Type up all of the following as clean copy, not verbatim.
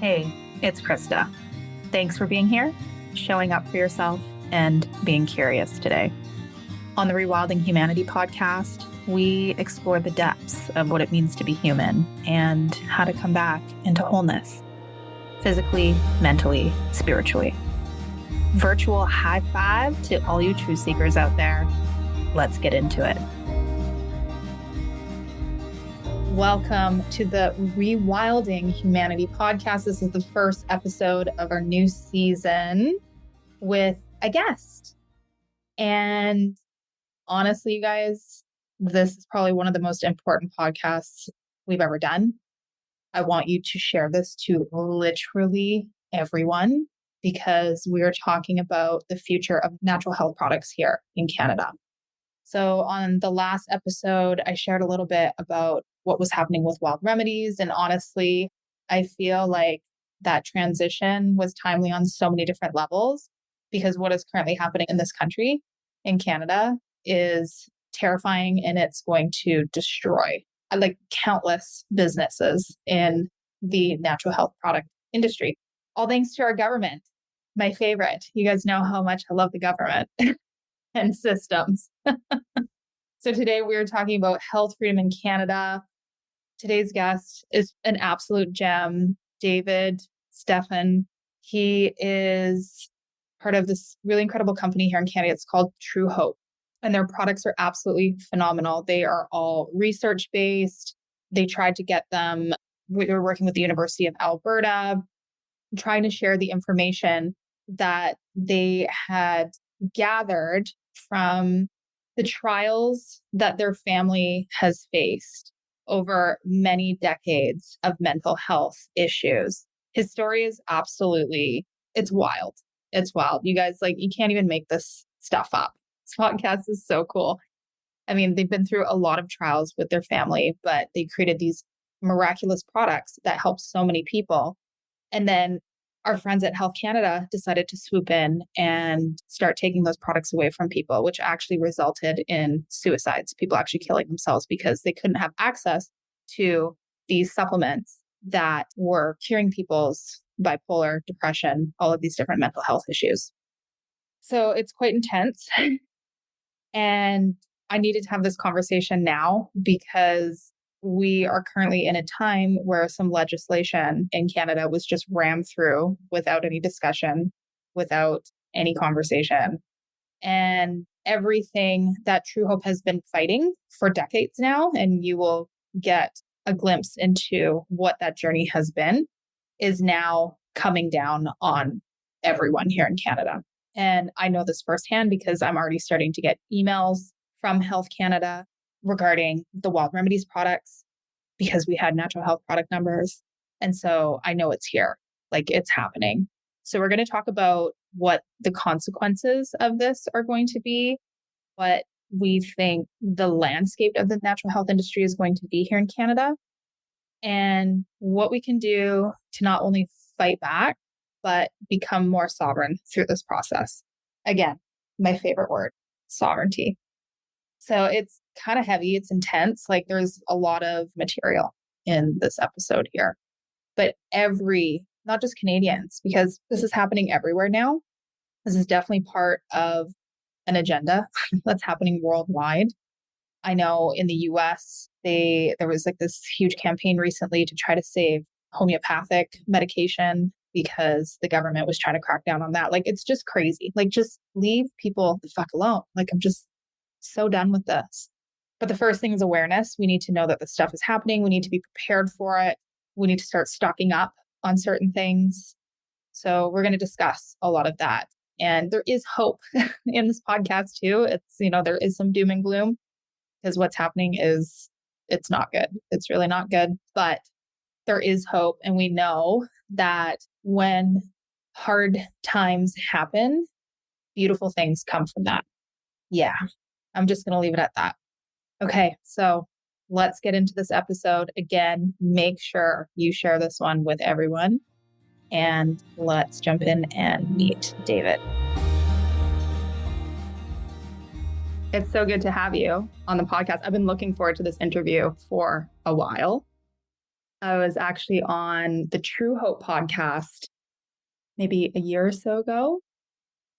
Hey, it's Krista. Thanks for being here, showing up for yourself, and being curious today. On the Rewilding Humanity podcast, we explore the depths of what it means to be human and how to come back into wholeness, physically, mentally, spiritually. Virtual high five to all you truth seekers out there. Let's get into it. Welcome to the Rewilding Humanity podcast. This is the first episode of our new season with a guest. And honestly, you guys, this is probably one of the most important podcasts we've ever done. I want you to share this to literally everyone because we are talking about the future of natural health products here in Canada. So on the last episode, I shared a little bit about what was happening with wild remedies. And honestly, I feel like that transition was timely on so many different levels because what is currently happening in this country, in Canada, is terrifying and it's going to destroy like countless businesses in the natural health product industry. All thanks to our government, my favorite. You guys know how much I love the government and systems. So today we're talking about health freedom in Canada. Today's guest is an absolute gem, Stephan. He is part of this really incredible company here in Canada. It's called Truehope, and their products are absolutely phenomenal. They are all research-based. They tried to get them, we were working with the University of Alberta, trying to share the information that they had gathered from the trials that their family has faced over many decades of mental health issues. His story is absolutely, it's wild. It's wild. You guys, you can't even make this stuff up. This podcast is so cool. I mean, they've been through a lot of trials with their family, but they created these miraculous products that help so many people. And then our friends at Health Canada decided to swoop in and start taking those products away from people, which actually resulted in suicides, people actually killing themselves because they couldn't have access to these supplements that were curing people's bipolar, depression, all of these different mental health issues. So it's quite intense. And I needed to have this conversation now because we are currently in a time where some legislation in Canada was just rammed through without any discussion, without any conversation. And everything that Truehope has been fighting for decades now, and you will get a glimpse into what that journey has been, is now coming down on everyone here in Canada. And I know this firsthand because I'm already starting to get emails from Health Canada regarding the Wild Remedies products because we had natural health product numbers. And so I know it's here, it's happening. So we're going to talk about what the consequences of this are going to be, what we think the landscape of the natural health industry is going to be here in Canada, and what we can do to not only fight back, but become more sovereign through this process. Again, my favorite word, sovereignty. So it's kind of heavy. It's intense. There's a lot of material in this episode here, but not just Canadians, because this is happening everywhere now. This is definitely part of an agenda that's happening worldwide. I know in the US, there was this huge campaign recently to try to save homeopathic medication because the government was trying to crack down on that. It's just crazy. Just leave people the fuck alone. I'm just so done with this. But the first thing is awareness. We need to know that this stuff is happening. We need to be prepared for it. We need to start stocking up on certain things. So we're going to discuss a lot of that. And there is hope in this podcast too. It's, there is some doom and gloom because what's happening it's not good. It's really not good, but there is hope. And we know that when hard times happen, beautiful things come from that. Yeah. I'm just going to leave it at that. Okay, so let's get into this episode. Again, make sure you share this one with everyone. And let's jump in and meet David. It's so good to have you on the podcast. I've been looking forward to this interview for a while. I was actually on the Truehope podcast maybe a year or so ago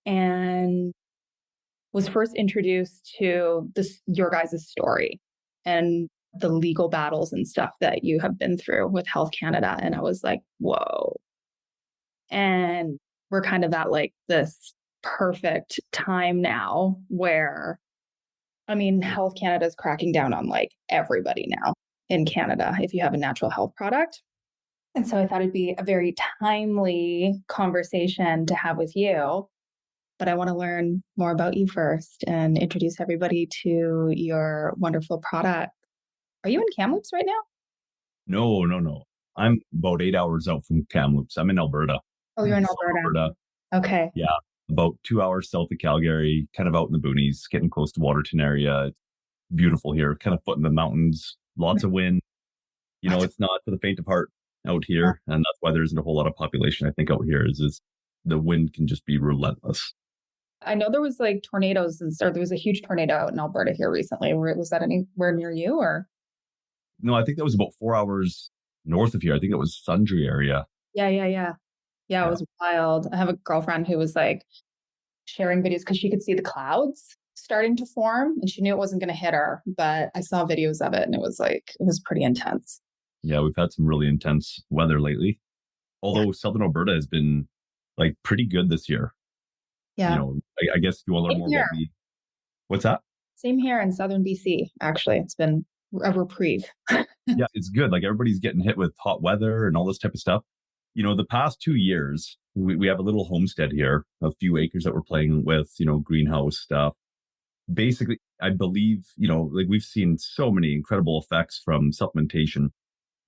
and was first introduced to your guys' story and the legal battles and stuff that you have been through with Health Canada. And I was like, whoa. And we're kind of at like this perfect time now where, I mean, Health Canada is cracking down on like everybody now in Canada if you have a natural health product. And so I thought it'd be a very timely conversation to have with you. But I want to learn more about you first and introduce everybody to your wonderful product. Are you in Kamloops right now? No, no, no. I'm about 8 hours out from Kamloops. I'm in Alberta. Oh, you're in Southern Alberta. Alberta. Okay. Yeah, about 2 hours south of Calgary, kind of out in the boonies, getting close to Waterton area. It's beautiful here, kind of foot in the mountains, lots of wind. It's not for the faint of heart out here. And that's why there isn't a whole lot of population, I think, out here is the wind can just be relentless. I know there was like tornadoes or there was a huge tornado out in Alberta here recently. Was that anywhere near you or? No, I think that was about 4 hours north of here. I think it was Sundre area. Yeah. Yeah, it Yeah. was wild. I have a girlfriend who was like sharing videos because she could see the clouds starting to form and she knew it wasn't going to hit her. But I saw videos of it and it was pretty intense. Yeah, we've had some really intense weather lately. Although Southern Alberta has been like pretty good this year. Yeah. I guess you want to learn more about me. What's that? Same here in Southern BC, actually. It's been a reprieve. Yeah, it's good. Like everybody's getting hit with hot weather and all this type of stuff. The past 2 years, we have a little homestead here, a few acres that we're playing with, greenhouse stuff. Basically, I believe, like we've seen so many incredible effects from supplementation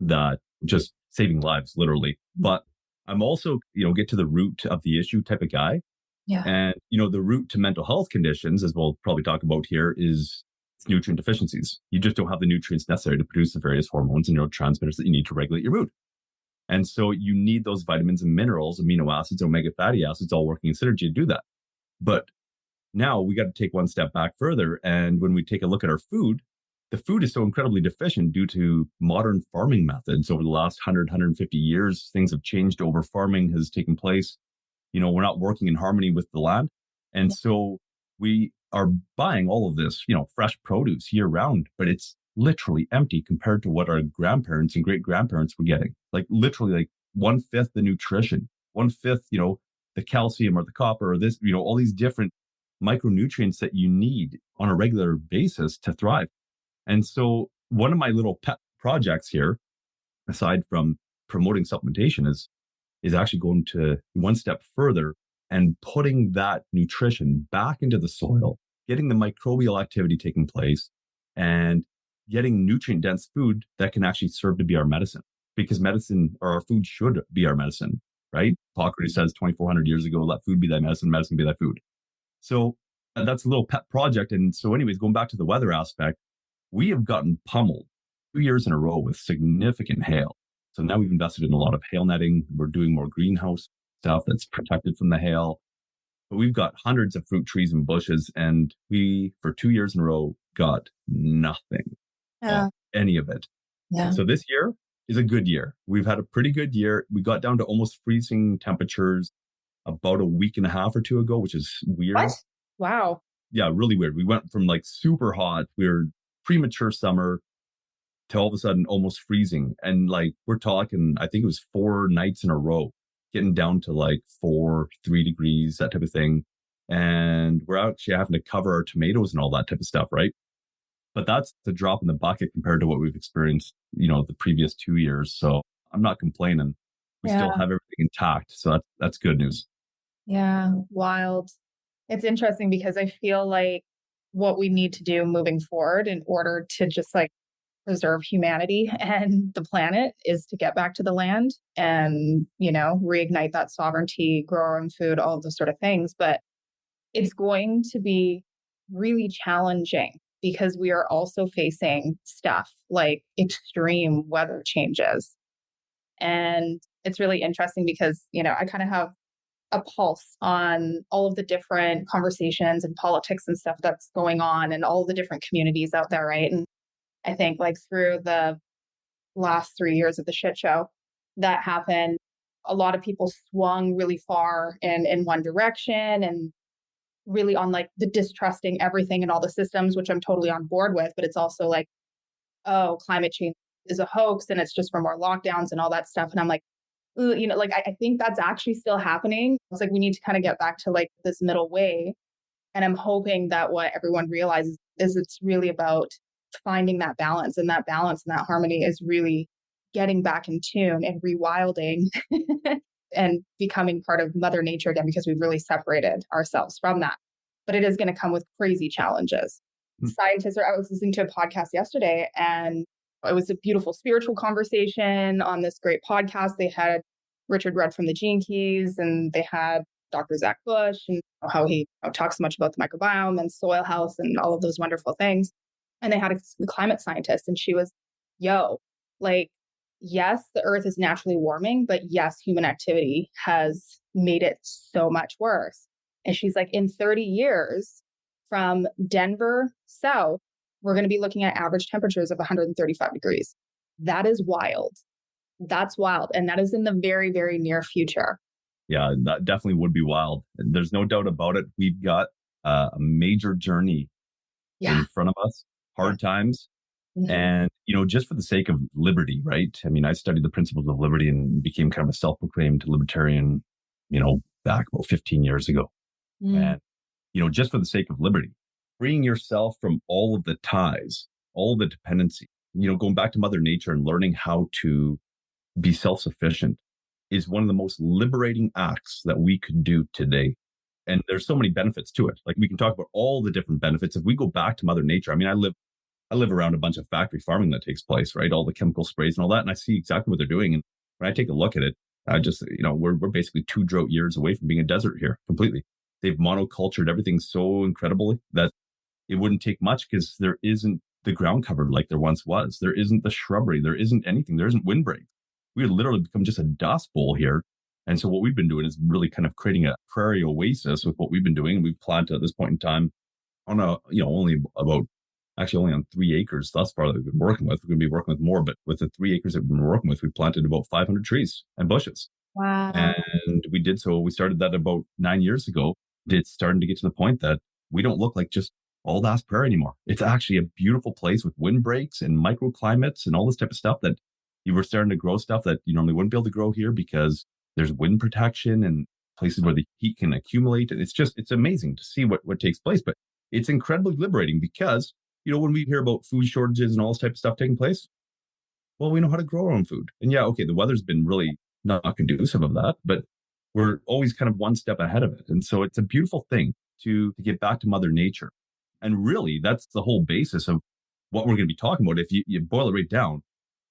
that just saving lives, literally. But I'm also, get to the root of the issue type of guy. Yeah. And, the root to mental health conditions, as we'll probably talk about here, is nutrient deficiencies. You just don't have the nutrients necessary to produce the various hormones and neurotransmitters that you need to regulate your mood. And so you need those vitamins and minerals, amino acids, omega fatty acids, all working in synergy to do that. But now we got to take one step back further. And when we take a look at our food, the food is so incredibly deficient due to modern farming methods over the last 150 years. Things have changed. Over farming has taken place. We're not working in harmony with the land. And so we are buying all of this, fresh produce year round, but it's literally empty compared to what our grandparents and great grandparents were getting. Like literally like 1/5 the nutrition, 1/5, the calcium or the copper or this, all these different micronutrients that you need on a regular basis to thrive. And so one of my little pet projects here, aside from promoting supplementation, is actually going to one step further and putting that nutrition back into the soil, getting the microbial activity taking place, and getting nutrient dense food that can actually serve to be our medicine. Because medicine or our food should be our medicine, right? Hippocrates says 2,400 years ago, let food be thy medicine, medicine be thy food. So that's a little pet project. And so anyways, going back to the weather aspect, we have gotten pummeled 2 years in a row with significant hail. So now we've invested in a lot of hail netting. We're doing more greenhouse stuff that's protected from the hail. But we've got hundreds of fruit trees and bushes, and we, for 2 years in a row, got nothing of any of it. Yeah. So this year is a good year. We've had a pretty good year. We got down to almost freezing temperatures about a week and a half or two ago, which is weird. What? Wow. Yeah, really weird. We went from like super hot, we were premature summer, to all of a sudden almost freezing. And like we're talking, I think it was 4 nights in a row, getting down to like 3 degrees, that type of thing. And we're actually having to cover our tomatoes and all that type of stuff, right? But that's the drop in the bucket compared to what we've experienced, the previous 2 years. So I'm not complaining. We still have everything intact. So that's good news. Yeah, wild. It's interesting because I feel like what we need to do moving forward in order to just like preserve humanity and the planet is to get back to the land and, reignite that sovereignty, grow our own food, all of those sort of things. But it's going to be really challenging because we are also facing stuff like extreme weather changes. And it's really interesting because, I kind of have a pulse on all of the different conversations and politics and stuff that's going on and all the different communities out there, right? And I think like through the last 3 years of the shit show that happened, a lot of people swung really far in one direction and really on like the distrusting everything and all the systems, which I'm totally on board with. But it's also like, oh, climate change is a hoax and it's just for more lockdowns and all that stuff. And I'm like, like I think that's actually still happening. It's like we need to kind of get back to like this middle way. And I'm hoping that what everyone realizes is it's really about finding that balance, and that balance and that harmony is really getting back in tune and rewilding and becoming part of Mother Nature again, because we've really separated ourselves from that. But it is going to come with crazy challenges. Scientists, I was listening to a podcast yesterday, and it was a beautiful spiritual conversation on this great podcast. They had Richard Rudd from the Gene Keys, and they had Dr. Zach Bush, and how he talks so much about the microbiome and soil health and all of those wonderful things. And they had a climate scientist, and she was, like, yes, the earth is naturally warming, but yes, human activity has made it so much worse. And she's like, in 30 years from Denver south, we're going to be looking at average temperatures of 135 degrees. That is wild. That's wild. And that is in the very, very near future. Yeah, that definitely would be wild. There's no doubt about it. We've got a major journey in front of us, hard times. Mm-hmm. And, just for the sake of liberty, right? I mean, I studied the principles of liberty and became kind of a self-proclaimed libertarian, back about 15 years ago. And, just for the sake of liberty, freeing yourself from all of the ties, all the dependency, going back to Mother Nature and learning how to be self-sufficient is one of the most liberating acts that we could do today. And there's so many benefits to it. Like, we can talk about all the different benefits. If we go back to Mother Nature, I mean, I live around a bunch of factory farming that takes place, right? All the chemical sprays and all that. And I see exactly what they're doing. And when I take a look at it, I just, we're basically 2 drought years away from being a desert here completely. They've monocultured everything so incredibly that it wouldn't take much, because there isn't the ground cover like there once was. There isn't the shrubbery. There isn't anything. There isn't windbreak. We had literally become just a dust bowl here. And so what we've been doing is really kind of creating a prairie oasis with what we've been doing. And we've planted at this point in time on only on 3 acres thus far that we've been working with. We're going to be working with more, but with the 3 acres that we've been working with, we planted about 500 trees and bushes. Wow. And we started that about 9 years ago. It's starting to get to the point that we don't look like just all that's prairie anymore. It's actually a beautiful place with windbreaks and microclimates and all this type of stuff that you were starting to grow stuff that you normally wouldn't be able to grow here, because there's wind protection and places where the heat can accumulate. And it's amazing to see what takes place. But it's incredibly liberating, because, when we hear about food shortages and all this type of stuff taking place, well, we know how to grow our own food. And the weather's been really not conducive of that, but we're always kind of one step ahead of it. And so it's a beautiful thing to get back to Mother Nature. And really, that's the whole basis of what we're going to be talking about. If you boil it right down,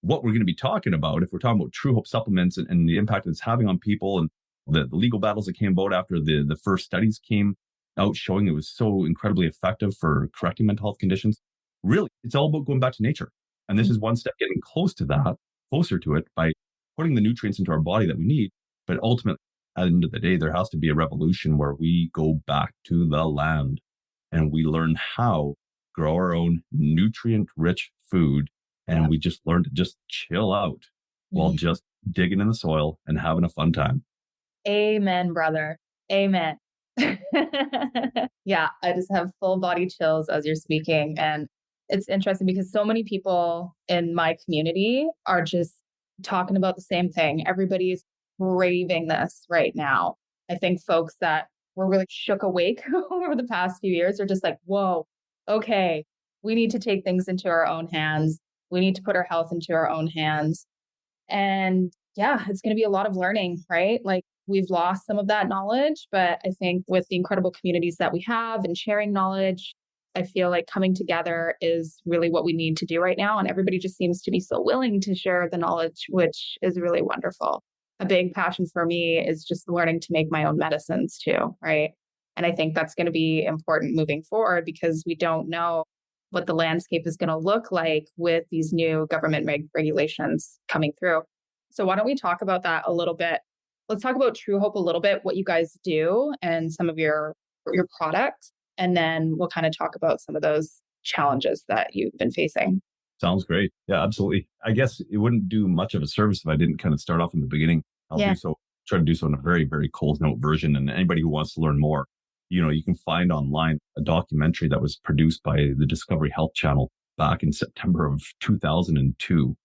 what we're going to be talking about, if we're talking about Truehope supplements and the impact it's having on people, and the legal battles that came about after the first studies came out showing it was so incredibly effective for correcting mental health conditions. Really, it's all about going back to nature. And this is one step getting closer to it by putting the nutrients into our body that we need. But ultimately, at the end of the day, there has to be a revolution where we go back to the land and we learn how to grow our own nutrient-rich food. And we just learn to just chill out while just digging in the soil and having a fun time. Amen, brother. Amen. Yeah, I just have full body chills as you're speaking. And it's interesting because so many people in my community are just talking about the same thing. Everybody's craving this right now. I think folks that were really shook awake over the past few years are just like, whoa, okay, we need to take things into our own hands. We need to put our health into our own hands. And it's going to be a lot of learning, right? Like, we've lost some of that knowledge, but I think with the incredible communities that we have and sharing knowledge, I feel like coming together is really what we need to do right now. And everybody just seems to be so willing to share the knowledge, which is really wonderful. A big passion for me is just learning to make my own medicines too, right? And I think that's going to be important moving forward, because we don't know what the landscape is going to look like with these new government regulations coming through. So why don't we talk about that a little bit? Let's talk about Truehope a little bit, what you guys do and some of your products. And then we'll kind of talk about some of those challenges that you've been facing. Sounds great. Yeah, absolutely. I guess it wouldn't do much of a service if I didn't kind of start off in the beginning. I'll Yeah. do so, try to do so in a very, very cold note version. And anybody who wants to learn more, you can find online a documentary that was produced by the Discovery Health Channel back in September of 2002.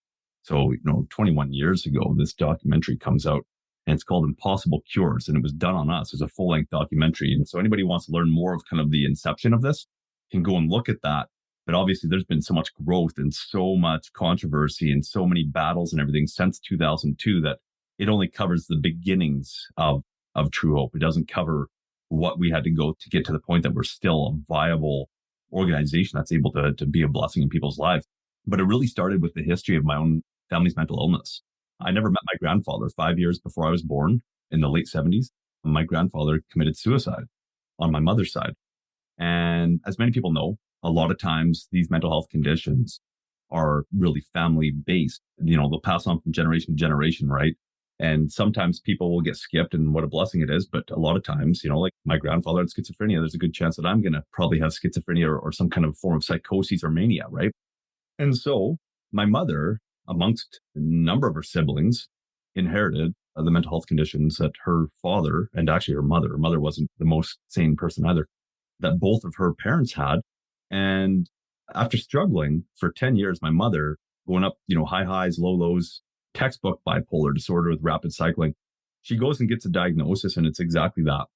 So, 21 years ago, this documentary comes out and it's called Impossible Cures. And it was done on us as a full length documentary. And so anybody who wants to learn more of kind of the inception of this can go and look at that. But obviously, there's been so much growth and so much controversy and so many battles and everything since 2002 that it only covers the beginnings of Truehope. It doesn't cover what we had to go to get to the point that we're still a viable organization that's able to be a blessing in people's lives. But it really started with the history of my own family's mental illness. I never met my grandfather 5 years before I was born in the late 70s. My grandfather committed suicide on my mother's side. And as many people know, a lot of times these mental health conditions are really family based. They'll pass on from generation to generation, right? And sometimes people will get skipped, and what a blessing it is. But a lot of times, like my grandfather had schizophrenia, there's a good chance that I'm going to probably have schizophrenia or some kind of form of psychosis or mania, right? And so my mother, amongst a number of her siblings, inherited the mental health conditions that her father and actually her mother wasn't the most sane person either, that both of her parents had. And after struggling for 10 years, my mother going up, high highs, low lows, textbook bipolar disorder with rapid cycling, she goes and gets a diagnosis, and it's exactly that.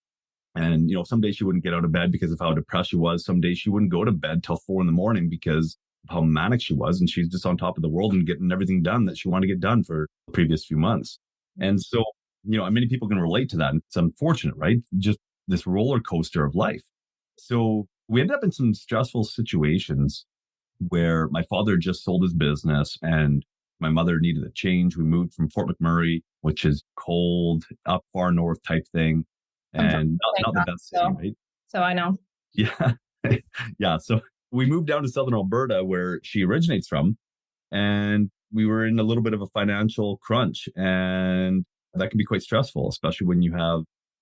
And, some days she wouldn't get out of bed because of how depressed she was. Some days she wouldn't go to bed till 4 a.m. because of how manic she was. And she's just on top of the world and getting everything done that she wanted to get done for the previous few months. And so, many people can relate to that. And it's unfortunate, right? Just this roller coaster of life. So we ended up in some stressful situations where my father just sold his business and my mother needed a change. We moved from Fort McMurray, which is cold, up far north type thing, and not the best city, right? So I know. Yeah. Yeah. So we moved down to Southern Alberta, where she originates from, and we were in a little bit of a financial crunch. And that can be quite stressful, especially when you have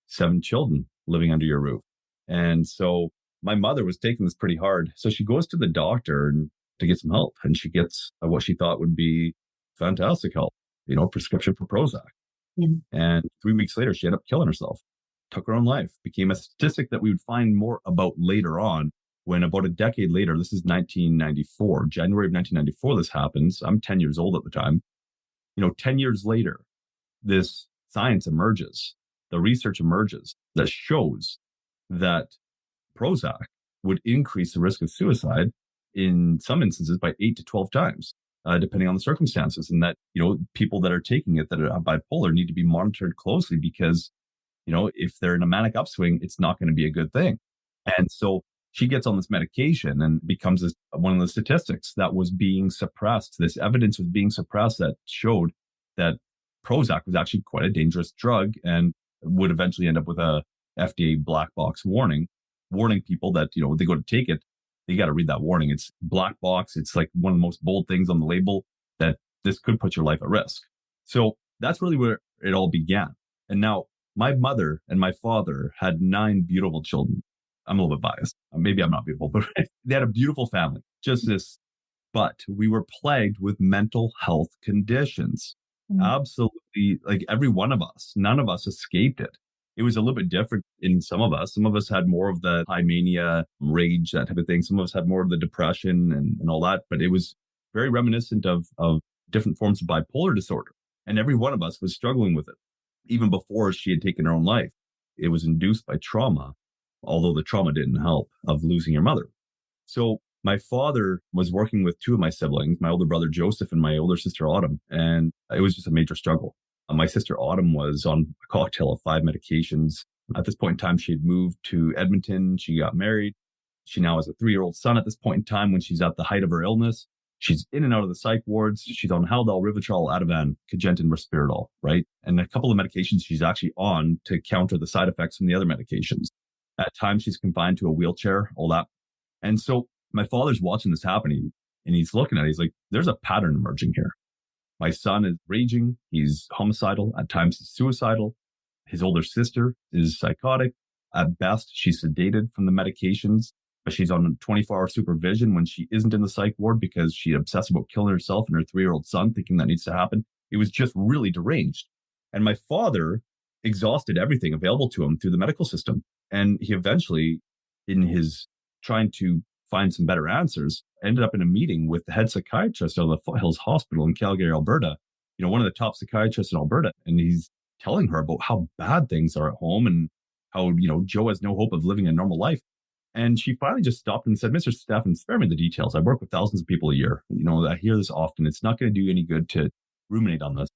7 children living under your roof. And so my mother was taking this pretty hard. So she goes to the doctor to get some help, and she gets what she thought would be fantastic help, prescription for Prozac. Mm-hmm. And 3 weeks later, she ended up killing herself, took her own life, became a statistic that we would find more about later on when about a decade later, this is 1994, January of 1994, this happens. I'm 10 years old at the time. 10 years later, this science emerges, the research emerges that shows that Prozac would increase the risk of suicide in some instances by 8 to 12 times, depending on the circumstances. And that, people that are taking it that are bipolar need to be monitored closely because, if they're in a manic upswing, it's not going to be a good thing. And so she gets on this medication and becomes one of the statistics that was being suppressed. This evidence was being suppressed that showed that Prozac was actually quite a dangerous drug and would eventually end up with a FDA black box warning people that, they go to take it, they got to read that warning. It's black box. It's like one of the most bold things on the label that this could put your life at risk. So that's really where it all began. And now my mother and my father had 9 beautiful children. I'm a little bit biased. Maybe I'm not beautiful, but they had a beautiful family, just this. But we were plagued with mental health conditions. Mm-hmm. Absolutely. Like every one of us, none of us escaped it. It was a little bit different in some of us. Some of us had more of the high mania, rage, that type of thing. Some of us had more of the depression and all that. But it was very reminiscent of different forms of bipolar disorder. And every one of us was struggling with it. Even before she had taken her own life, it was induced by trauma, although the trauma didn't help, of losing your mother. So my father was working with 2 of my siblings, my older brother Joseph and my older sister Autumn. And it was just a major struggle. My sister Autumn was on a cocktail of 5 medications. At this point in time, she had moved to Edmonton. She got married. She now has a 3-year-old son at this point in time when she's at the height of her illness. She's in and out of the psych wards. She's on Haldol, Rivotril, Ativan, Cogentin, Risperidol, right? And a couple of medications she's actually on to counter the side effects from the other medications. At times, she's confined to a wheelchair, all that. And so my father's watching this happening and he's looking at it. He's like, there's a pattern emerging here. My son is raging. He's homicidal. At times, he's suicidal. His older sister is psychotic. At best, she's sedated from the medications. She's on 24-hour supervision when she isn't in the psych ward because she obsessed about killing herself and her 3-year-old son, thinking that needs to happen. It was just really deranged. And my father exhausted everything available to him through the medical system. And he eventually, in his trying to find some better answers, ended up in a meeting with the head psychiatrist of the Foothills Hospital in Calgary, Alberta, one of the top psychiatrists in Alberta. And he's telling her about how bad things are at home and how, Joe has no hope of living a normal life. And she finally just stopped and said, Mr. Stephan, spare me the details. I work with thousands of people a year. I hear this often. It's not going to do any good to ruminate on this.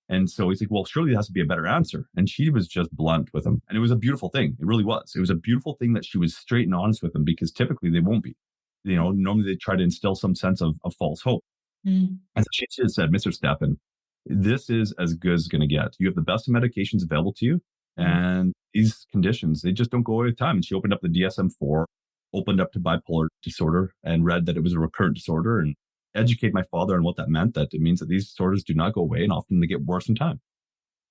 And so he's like, well, surely there has to be a better answer. And she was just blunt with him. And it was a beautiful thing. It really was. It was a beautiful thing that she was straight and honest with him, because typically they won't be. Normally they try to instill some sense of false hope. And so she just said, Mr. Stephan, this is as good as it's going to get. You have the best medications available to you. And these conditions, they just don't go away with time. And she opened up the DSM-4, opened up to bipolar disorder, and read that it was a recurrent disorder, and educate my father on what that meant, that it means that these disorders do not go away and often they get worse in time.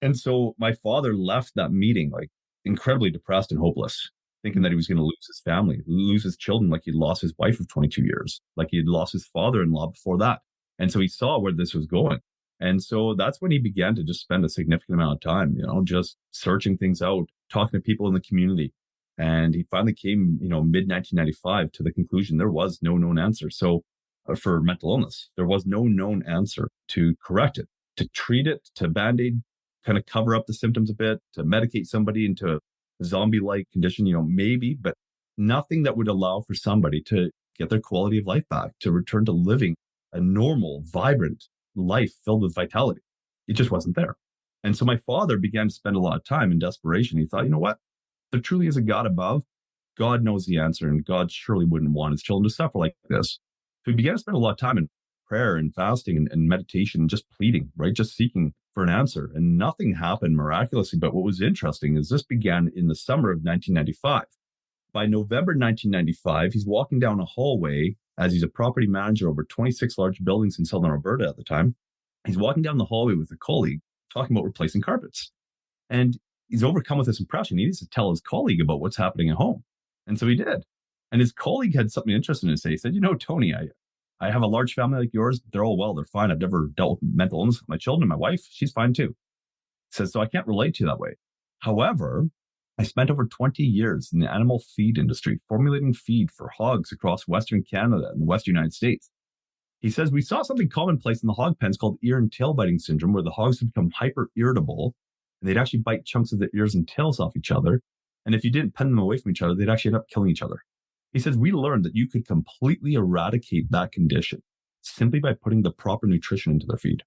And so my father left that meeting like incredibly depressed and hopeless, thinking that he was going to lose his family, lose his children, like he'd lost his wife of 22 years, like he had lost his father-in-law before that. And so he saw where this was going. And so that's when he began to just spend a significant amount of time, just searching things out, talking to people in the community. And he finally came, mid-1995 to the conclusion there was no known answer. So for mental illness, there was no known answer to correct it, to treat it, to Band-Aid, kind of cover up the symptoms a bit, to medicate somebody into a zombie-like condition, maybe, but nothing that would allow for somebody to get their quality of life back, to return to living a normal, vibrant life filled with vitality. It just wasn't there. And so my father began to spend a lot of time in desperation. He thought, you know what? There truly is a God above. God knows the answer, and God surely wouldn't want his children to suffer like this. So he began to spend a lot of time in prayer and fasting and meditation, and just pleading, right? Just seeking for an answer. And nothing happened miraculously. But what was interesting is this began in the summer of 1995. By November 1995, he's walking down a hallway, as he's a property manager over 26 large buildings in Southern Alberta at the time. He's walking down the hallway with a colleague talking about replacing carpets. And he's overcome with this impression. He needs to tell his colleague about what's happening at home. And so he did. And his colleague had something interesting to say. He said, Tony, I have a large family like yours. They're all well. They're fine. I've never dealt with mental illness with my children. And my wife, she's fine too. He says, so I can't relate to you that way. However, I spent over 20 years in the animal feed industry, formulating feed for hogs across Western Canada and the Western United States. He says, we saw something commonplace in the hog pens called ear and tail biting syndrome, where the hogs would become hyper irritable and they'd actually bite chunks of their ears and tails off each other. And if you didn't pen them away from each other, they'd actually end up killing each other. He says, we learned that you could completely eradicate that condition simply by putting the proper nutrition into their feed.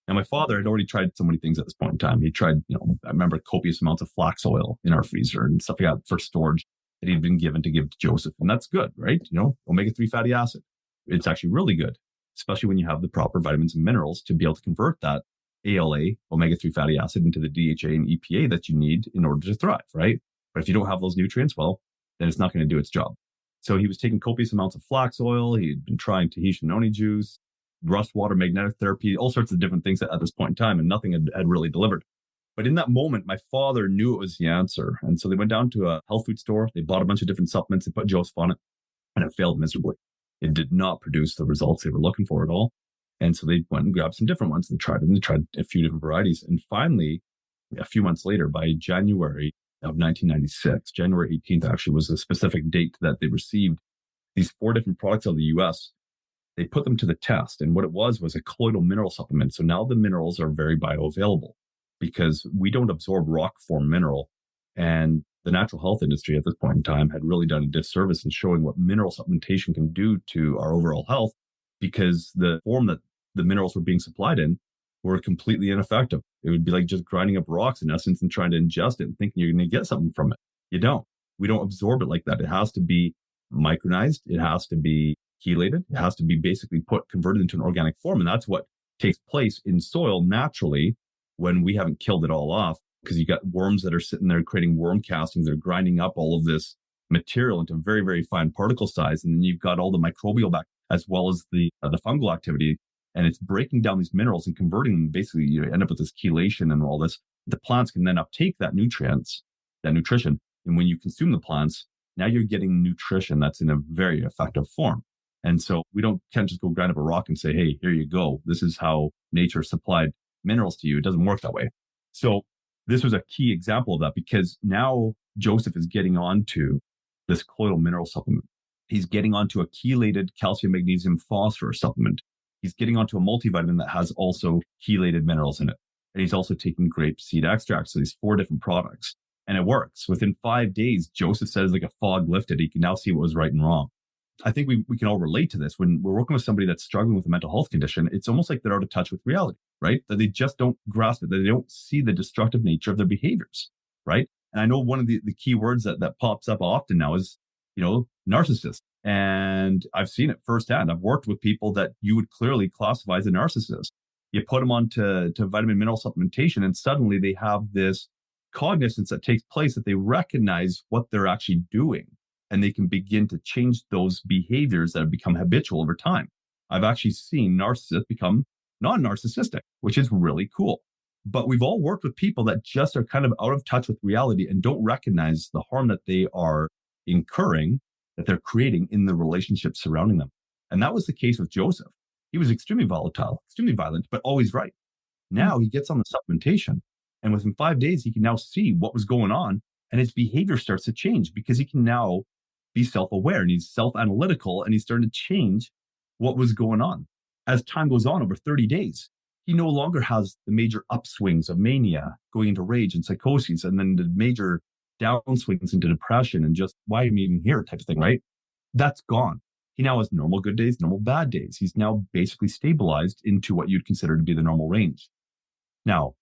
And my father had already tried so many things at this point in time. He tried, I remember copious amounts of flax oil in our freezer and stuff like that for storage that he'd been given to give to Joseph. And that's good, right? Omega-3 fatty acid. It's actually really good, especially when you have the proper vitamins and minerals to be able to convert that ALA, omega-3 fatty acid, into the DHA and EPA that you need in order to thrive, right? But if you don't have those nutrients, well, then it's not going to do its job. So he was taking copious amounts of flax oil. He had been trying Tahitian noni juice, rust water magnetic therapy, all sorts of different things at this point in time, and nothing had really delivered. But in that moment, my father knew it was the answer. And so they went down to a health food store. They bought a bunch of different supplements. They put Joseph on it, and it failed miserably. It did not produce the results they were looking for at all. And so they went and grabbed some different ones. They tried a few different varieties. And finally, a few months later, by January of 1996, January 18th actually was a specific date that they received these 4 different products out of the US. They put them to the test. And what it was a colloidal mineral supplement. So now the minerals are very bioavailable because we don't absorb rock form mineral. And the natural health industry at this point in time had really done a disservice in showing what mineral supplementation can do to our overall health, because the form that the minerals were being supplied in were completely ineffective. It would be like just grinding up rocks in essence and trying to ingest it and thinking you're going to get something from it. You don't. We don't absorb it like that. It has to be micronized. It has to be chelated. It has to be basically converted into an organic form. And that's what takes place in soil naturally when we haven't killed it all off, because you got worms that are sitting there creating worm castings. They're grinding up all of this material into very, very fine particle size. And then you've got all the microbial back as well as the fungal activity. And it's breaking down these minerals and converting them. Basically, you end up with this chelation and all this. The plants can then uptake that nutrition. And when you consume the plants, Now you're getting nutrition that's in a very effective form. And so we can't just go grind up a rock and say, hey, here you go. This is how nature supplied minerals to you. It doesn't work that way. So this was a key example of that, because now Joseph is getting onto this colloidal mineral supplement. He's getting onto a chelated calcium, magnesium, phosphorus supplement. He's getting onto a multivitamin that has also chelated minerals in it. And he's also taking grape seed extract. So these 4 different products. And it works. Within 5 days, Joseph says like a fog lifted. He can now see what was right and wrong. I think we can all relate to this. When we're working with somebody that's struggling with a mental health condition, it's almost like they're out of touch with reality, right? That they just don't grasp it, that they don't see the destructive nature of their behaviors, right? And I know one of the key words that pops up often now is, narcissist. And I've seen it firsthand. I've worked with people that you would clearly classify as a narcissist. You put them on to vitamin mineral supplementation, and suddenly they have this cognizance that takes place, that they recognize what they're actually doing, and they can begin to change those behaviors that have become habitual over time. I've actually seen narcissists become non-narcissistic, which is really cool. But we've all worked with people that just are kind of out of touch with reality and don't recognize the harm that they are incurring, that they're creating in the relationships surrounding them. And that was the case with Joseph. He was extremely volatile, extremely violent, but always right. Now he gets on the supplementation, and within 5 days, he can now see what was going on, and his behavior starts to change because he can now be self-aware, and he's self-analytical, and he's starting to change what was going on. As time goes on, over 30 days, he no longer has the major upswings of mania, going into rage and psychosis, and then the major downswings into depression and just, why am I even here type of thing, right? That's gone. He now has normal good days, normal bad days. He's now basically stabilized into what you'd consider to be the normal range. Now,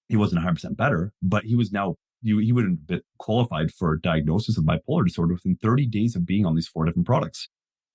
he wasn't 100% better, but he was now, he would have been qualified for a diagnosis of bipolar disorder within 30 days of being on these 4 different products.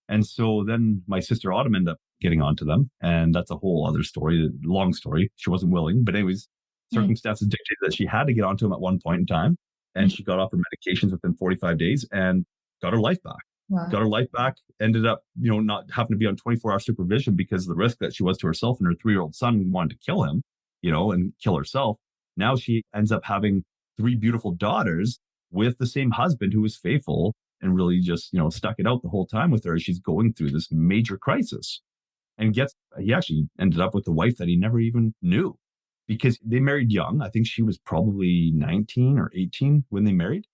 And so then my sister Autumn ended up getting onto them. And that's a whole other story, long story. She wasn't willing, but anyways, circumstances dictated that she had to get onto them at one point in time. And she got off her medications within 45 days and got her life back. Wow. Got her life back, ended up, not having to be on 24-hour supervision because of the risk that she was to herself, and her 3-year-old son wanted to kill him, and kill herself. Now she ends up having 3 beautiful daughters with the same husband who was faithful and really just, stuck it out the whole time with her as she's going through this major crisis. And he actually ended up with a wife that he never even knew, because they married young. I think she was probably 19 or 18 when they married,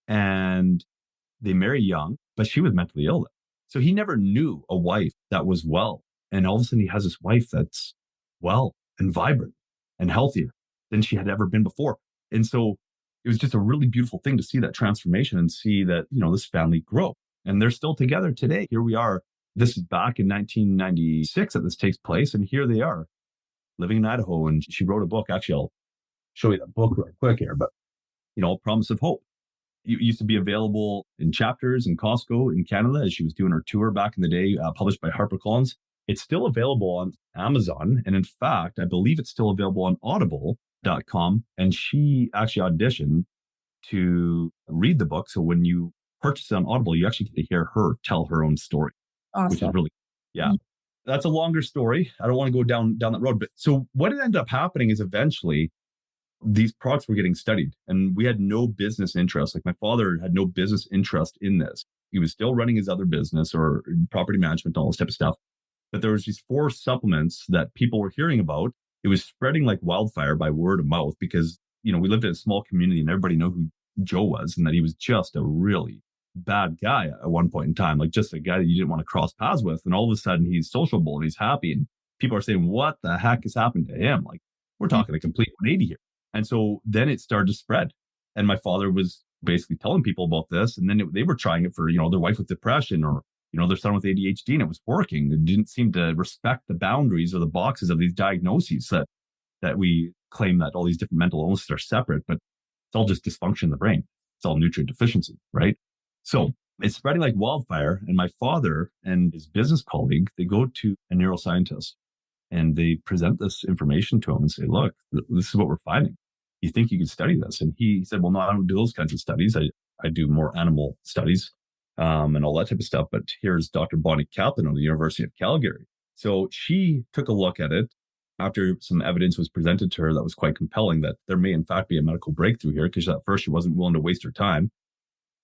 and they married young, but she was mentally ill. So he never knew a wife that was well. And all of a sudden he has this wife that's well and vibrant and healthier than she had ever been before. And so it was just a really beautiful thing to see that transformation and see that, this family grow. And they're still together today. Here we are. This is back in 1996 that this takes place. And here they are living in Idaho. And she wrote a book. Actually, I'll show you that book real quick here. But, Promise of Hope. It used to be available in chapters in Costco in Canada as she was doing her tour back in the day, published by HarperCollins. It's still available on Amazon. And in fact, I believe it's still available on audible.com. And she actually auditioned to read the book. So when you purchase it on Audible, you actually get to hear her tell her own story, which is really, That's a longer story. I don't want to go down that road. But so what ended up happening is eventually these products were getting studied, and we had no business interest. Like, my father had no business interest in this. He was still running his other business or property management, all this type of stuff. But there was these 4 supplements that people were hearing about. It was spreading like wildfire by word of mouth because, we lived in a small community and everybody knew who Joe was, and that he was just a really bad guy at one point in time, like just a guy that you didn't want to cross paths with. And all of a sudden he's sociable and he's happy, and people are saying, what the heck has happened to him? Like, we're talking a complete 180 here. And so then it started to spread. And my father was basically telling people about this. And then they were trying it for, their wife with depression or, their son with ADHD, and it was working. It didn't seem to respect the boundaries or the boxes of these diagnoses that we claim that all these different mental illnesses are separate, but it's all just dysfunction in the brain. It's all nutrient deficiency, right? So it's spreading like wildfire. And my father and his business colleague, they go to a neuroscientist and they present this information to him and say, look, this is what we're finding. You think you could study this? And he said, well, no, I don't do those kinds of studies. I do more animal studies and all that type of stuff. But here's Dr. Bonnie Kaplan of the University of Calgary. So she took a look at it after some evidence was presented to her that was quite compelling that there may in fact be a medical breakthrough here, because at first she wasn't willing to waste her time.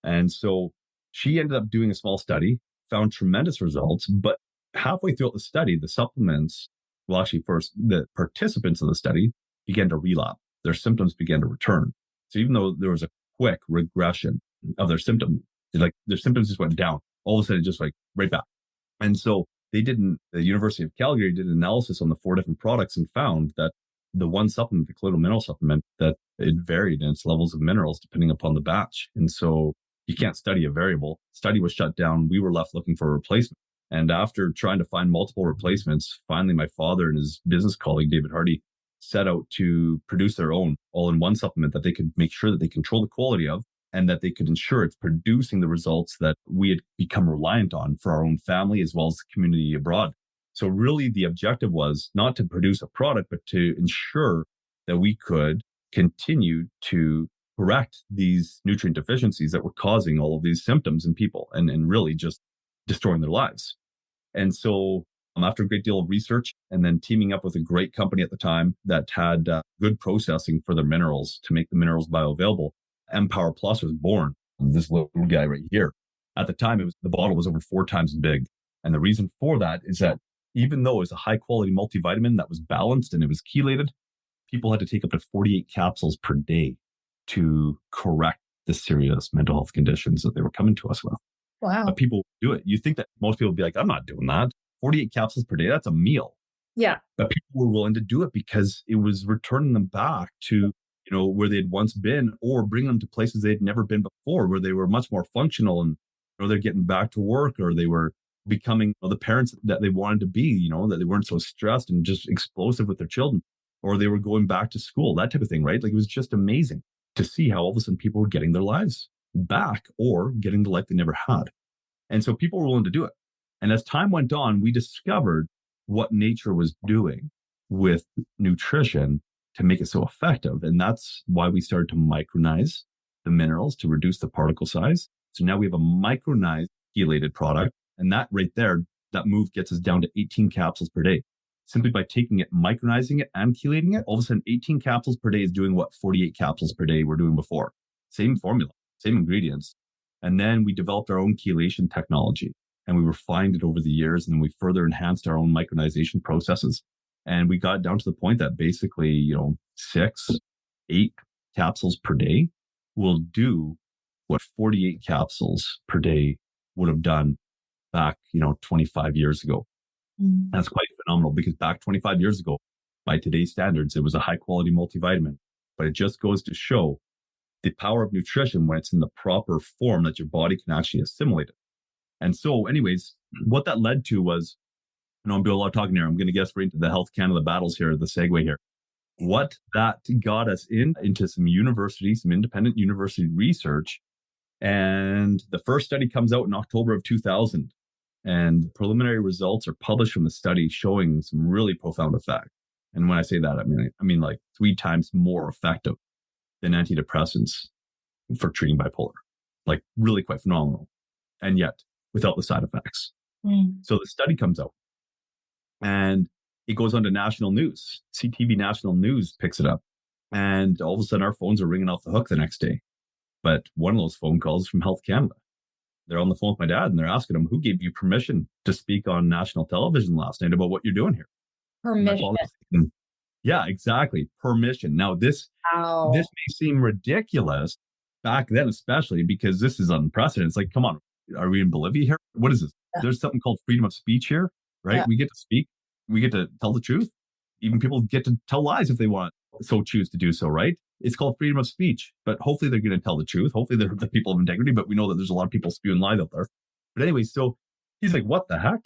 And so She ended up doing a small study, found tremendous results, but halfway throughout the study, the supplements, well, actually, first, the participants of the study began to relapse. Their symptoms began to return. So even though there was a quick regression of their symptoms, like their symptoms just went down, all of a sudden, just like right back. And so the University of Calgary did an analysis on the 4 different products and found that the one supplement, the colloidal mineral supplement, that it varied in its levels of minerals depending upon the batch. And so you can't study a variable. Study was shut down. We were left looking for a replacement. And after trying to find multiple replacements, finally my father and his business colleague, David Hardy, set out to produce their own all-in-one supplement that they could make sure that they control the quality of, and that they could ensure it's producing the results that we had become reliant on for our own family as well as the community abroad. So really the objective was not to produce a product, but to ensure that we could continue to correct these nutrient deficiencies that were causing all of these symptoms in people and really just destroying their lives. And so after a great deal of research and then teaming up with a great company at the time that had good processing for their minerals to make the minerals bioavailable, Empower Plus was born. This little guy right here. At the time, the bottle was over 4 times big. And the reason for that is that even though it was a high quality multivitamin that was balanced and it was chelated, people had to take up to 48 capsules per day to correct the serious mental health conditions that they were coming to us with. Wow. But people do it. You think that most people would be like, I'm not doing that. 48 capsules per day, that's a meal. Yeah. But people were willing to do it because it was returning them back to, where they'd once been, or bringing them to places they'd never been before, where they were much more functional, and they're getting back to work, or they were becoming the parents that they wanted to be, that they weren't so stressed and just explosive with their children, or they were going back to school, that type of thing, right? Like, it was just amazing to see how all of a sudden people were getting their lives back or getting the life they never had. And so people were willing to do it. And as time went on, we discovered what nature was doing with nutrition to make it so effective. And that's why we started to micronize the minerals to reduce the particle size. So now we have a micronized chelated product. And that right there, that move gets us down to 18 capsules per day. Simply by taking it, micronizing it and chelating it, all of a sudden 18 capsules per day is doing what 48 capsules per day were doing before. Same formula, same ingredients. And then we developed our own chelation technology, and we refined it over the years. And then we further enhanced our own micronization processes. And we got down to the point that basically, 6, 8 capsules per day will do what 48 capsules per day would have done back, 25 years ago. Mm-hmm. That's quite phenomenal, because back 25 years ago, by today's standards, it was a high quality multivitamin. But it just goes to show the power of nutrition when it's in the proper form that your body can actually assimilate it. And so anyways, what that led to was, I'm doing a lot of talking here. I'm going to get right into the Health Canada battles here, the segue here. What that got us into some independent university research. And the first study comes out in October of 2000. And the preliminary results are published from the study showing some really profound effect. And when I say that, I mean like 3 times more effective than antidepressants for treating bipolar. Like really quite phenomenal. And yet without the side effects. So the study comes out. And it goes on to national news. CTV National News picks it up. And all of a sudden, our phones are ringing off the hook the next day. But one of those phone calls is from Health Canada. They're on the phone with my dad, and they're asking him, who gave you permission to speak on national television last night about what you're doing here? Permission. Yeah, exactly. Permission. Now, this may seem ridiculous back then, especially because this is unprecedented. It's like, come on, are we in Bolivia here? What is this? Yeah. There's something called freedom of speech here. Right? Yeah. We get to speak. We get to tell the truth. Even people get to tell lies if they want, so choose to do so, right? It's called freedom of speech, but hopefully they're going to tell the truth. Hopefully they're the people of integrity, but we know that there's a lot of people spewing lies out there. But anyway, so he's like, what the heck?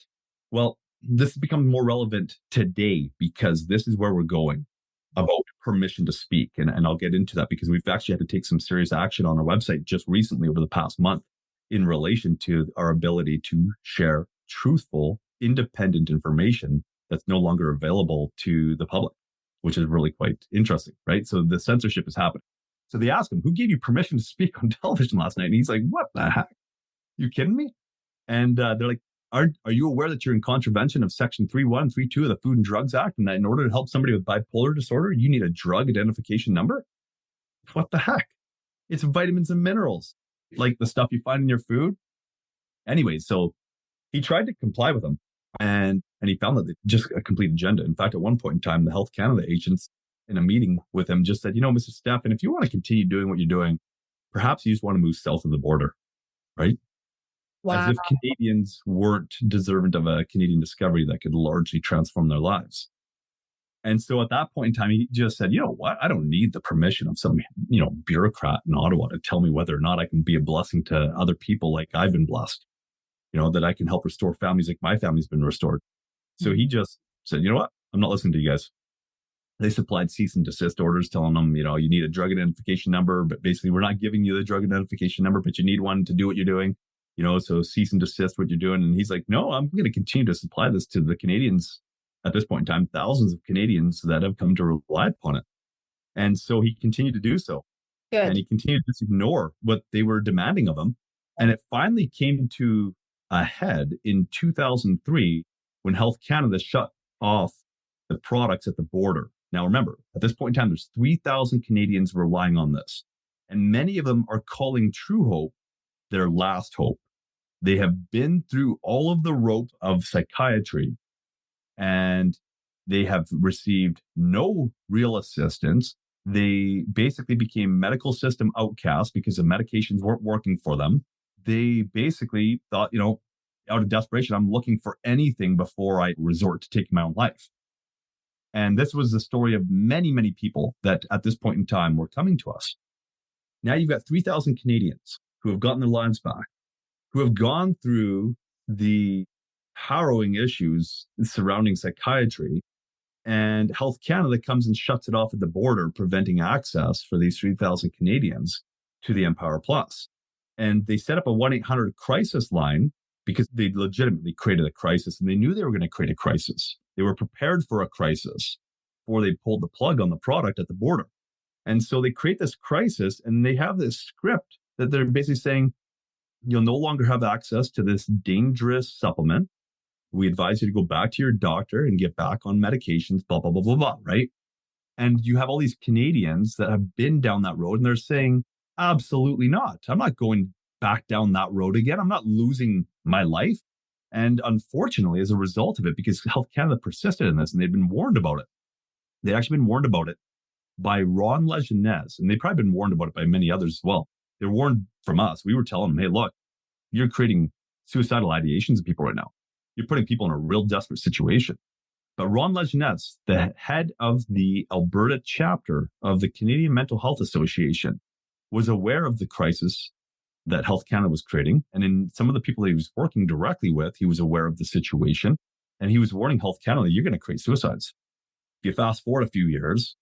Well, this becomes more relevant today because this is where we're going about permission to speak. And I'll get into that because we've actually had to take some serious action on our website just recently over the past month in relation to our ability to share truthful, independent information that's no longer available to the public, which is really quite interesting, right? So the censorship is happening. So they ask him, who gave you permission to speak on television last night? And he's like, what the heck? You kidding me? And they're like, are you aware that you're in contravention of Section 3.1, 3.2 of the Food and Drugs Act? And that in order to help somebody with bipolar disorder, you need a drug identification number? What the heck? It's vitamins and minerals, like the stuff you find in your food. Anyway, so he tried to comply with them, and he found that it's just a complete agenda. In fact, at one point in time, the Health Canada agents in a meeting with him just said, Mr. Stephan, if you want to continue doing what you're doing, perhaps you just want to move south of the border, right? As Wow. if Canadians weren't deserving of a Canadian discovery that could largely transform their lives. And so at that point in time, he just said, you know what? I don't need the permission of some, bureaucrat in Ottawa to tell me whether or not I can be a blessing to other people like I've been blessed, that I can help restore families like my family's been restored. So he just said, you know what? I'm not listening to you guys. They supplied cease and desist orders telling them, you need a drug identification number, but basically we're not giving you the drug identification number, but you need one to do what you're doing, so cease and desist what you're doing. And he's like, no, I'm going to continue to supply this to the Canadians at this point in time, thousands of Canadians that have come to rely upon it. And so he continued to do so. Good. And he continued to just ignore what they were demanding of him. And it finally came to a head in 2003 when Health Canada shut off the products at the border. Now, remember, at this point in time, there's 3,000 Canadians relying on this. And many of them are calling Truehope their last hope. They have been through all of the rope of psychiatry, and they have received no real assistance. They basically became medical system outcasts because the medications weren't working for them. They basically thought, out of desperation, I'm looking for anything before I resort to taking my own life. And this was the story of many, many people that at this point in time were coming to us. Now you've got 3,000 Canadians who have gotten their lives back, who have gone through the harrowing issues surrounding psychiatry, and Health Canada comes and shuts it off at the border, preventing access for these 3,000 Canadians to the Empower Plus. And they set up a 1-800 crisis line because they legitimately created a crisis, and they knew they were going to create a crisis. They were prepared for a crisis before they pulled the plug on the product at the border. And so they create this crisis, and they have this script that they're basically saying, you'll no longer have access to this dangerous supplement. We advise you to go back to your doctor and get back on medications, blah, blah, blah, blah, blah, right? And you have all these Canadians that have been down that road, and they're saying, absolutely not. I'm not going back down that road again. I'm not losing my life. And unfortunately, as a result of it, because Health Canada persisted in this and they'd been warned about it, they'd actually been warned about it by Ron Lejeunesse, and they've probably been warned about it by many others as well. They're warned from us. We were telling them, hey, look, you're creating suicidal ideations in people right now. You're putting people in a real desperate situation. But Ron Lejeunesse, the head of the Alberta chapter of the Canadian Mental Health Association, was aware of the crisis that Health Canada was creating. And in some of the people that he was working directly with, he was aware of the situation. And he was warning Health Canada, you're going to create suicides. If you fast forward a few years,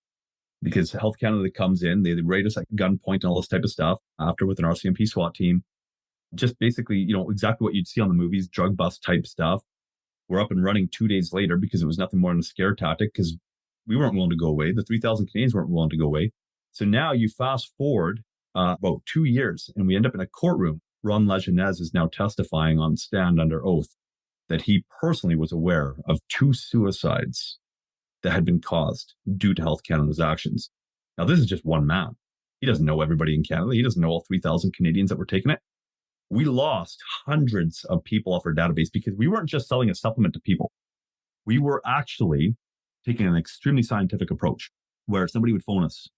because Health Canada comes in, they raid us at gunpoint and all this type of stuff after with an RCMP SWAT team. Just basically, exactly what you'd see on the movies, drug bust type stuff. We're up and running 2 days later because it was nothing more than a scare tactic because we weren't willing to go away. The 3,000 Canadians weren't willing to go away. So now you fast forward about 2 years and we end up in a courtroom. Ron Lejeunesse is now testifying on stand under oath that he personally was aware of 2 suicides that had been caused due to Health Canada's actions. Now, this is just one man. He doesn't know everybody in Canada. He doesn't know all 3,000 Canadians that were taking it. We lost hundreds of people off our database because we weren't just selling a supplement to people. We were actually taking an extremely scientific approach where somebody would phone us.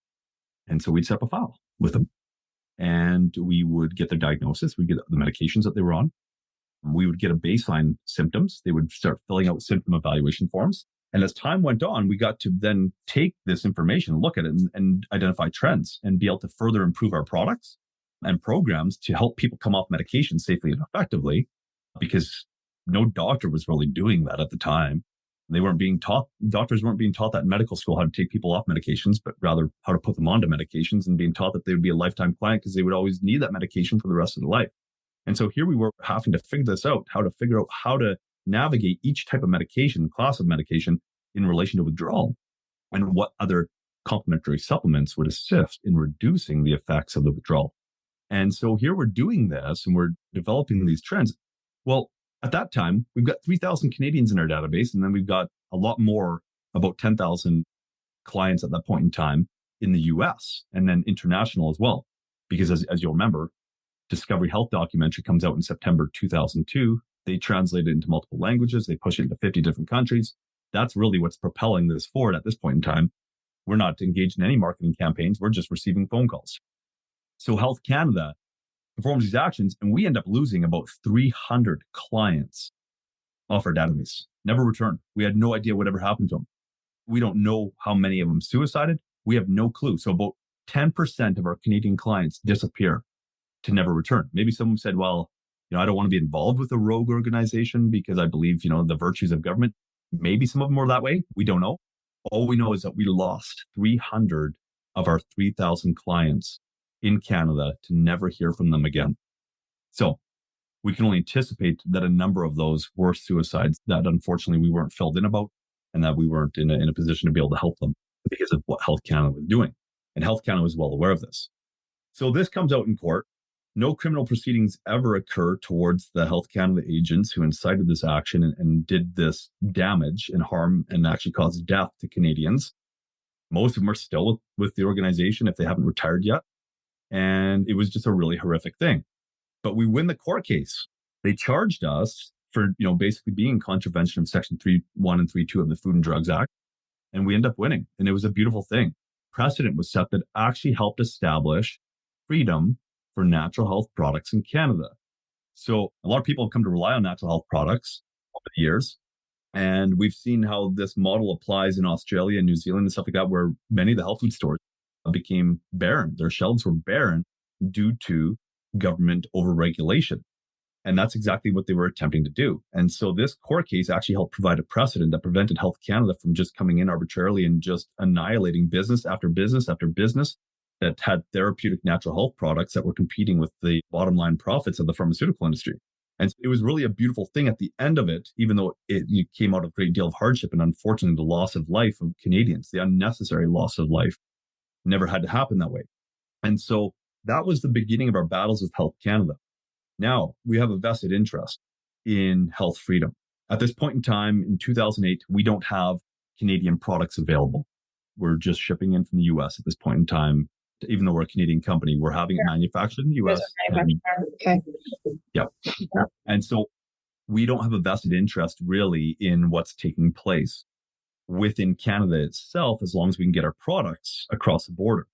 And so we'd set up a file with them and we would get their diagnosis. We'd get the medications that they were on. We would get a baseline symptoms. They would start filling out symptom evaluation forms. And as time went on, we got to then take this information, look at it and identify trends and be able to further improve our products and programs to help people come off medication safely and effectively, because no doctor was really doing that at the time. They weren't being taught, doctors weren't being taught that in medical school, how to take people off medications, but rather how to put them onto medications, and being taught that they would be a lifetime client because they would always need that medication for the rest of their life. And so here we were having to figure this out, how to figure out how to navigate each type of medication, class of medication in relation to withdrawal, and what other complementary supplements would assist in reducing the effects of the withdrawal. And so here we're doing this and we're developing these trends. Well, at that time, we've got 3,000 Canadians in our database, and then we've got a lot more, about 10,000 clients at that point in time in the US, and then international as well. Because as you'll remember, Discovery Health documentary comes out in September 2002. They translate it into multiple languages. They push it into 50 different countries. That's really what's propelling this forward at this point in time. We're not engaged in any marketing campaigns. We're just receiving phone calls. So Health Canada performs these actions, and we end up losing about 300 clients off our database. Never returned. We had no idea whatever happened to them. We don't know how many of them suicided. We have no clue. So about 10% of our Canadian clients disappear to never return. Maybe someone said, well, I don't want to be involved with a rogue organization because I believe, the virtues of government. Maybe some of them were that way. We don't know. All we know is that we lost 300 of our 3,000 clients in Canada to never hear from them again. So we can only anticipate that a number of those were suicides that unfortunately we weren't filled in about, and that we weren't in a position to be able to help them because of what Health Canada was doing. And Health Canada was well aware of this. So this comes out in court. No criminal proceedings ever occur towards the Health Canada agents who incited this action and did this damage and harm and actually caused death to Canadians. Most of them are still with the organization if they haven't retired yet. And it was just a really horrific thing. But we win the court case. They charged us for, basically being in contravention of Section 3.1 and 3.2 of the Food and Drugs Act. And we end up winning. And it was a beautiful thing. Precedent was set that actually helped establish freedom for natural health products in Canada. So a lot of people have come to rely on natural health products over the years. And we've seen how this model applies in Australia and New Zealand and stuff like that, where many of the health food stores became barren. Their shelves were barren due to government overregulation. And that's exactly what they were attempting to do. And so this court case actually helped provide a precedent that prevented Health Canada from just coming in arbitrarily and just annihilating business after business after business that had therapeutic natural health products that were competing with the bottom line profits of the pharmaceutical industry. And so it was really a beautiful thing at the end of it, even though it came out of a great deal of hardship and unfortunately the loss of life of Canadians, the unnecessary loss of life never had to happen that way. And so that was the beginning of our battles with Health Canada. Now we have a vested interest in health freedom. At this point in time, in 2008, we don't have Canadian products available. We're just shipping in from the US at this point in time. Even though we're a Canadian company, we're having it manufactured in the US. Okay. Yeah. And so we don't have a vested interest really in what's taking place within Canada itself, as long as we can get our products across the border.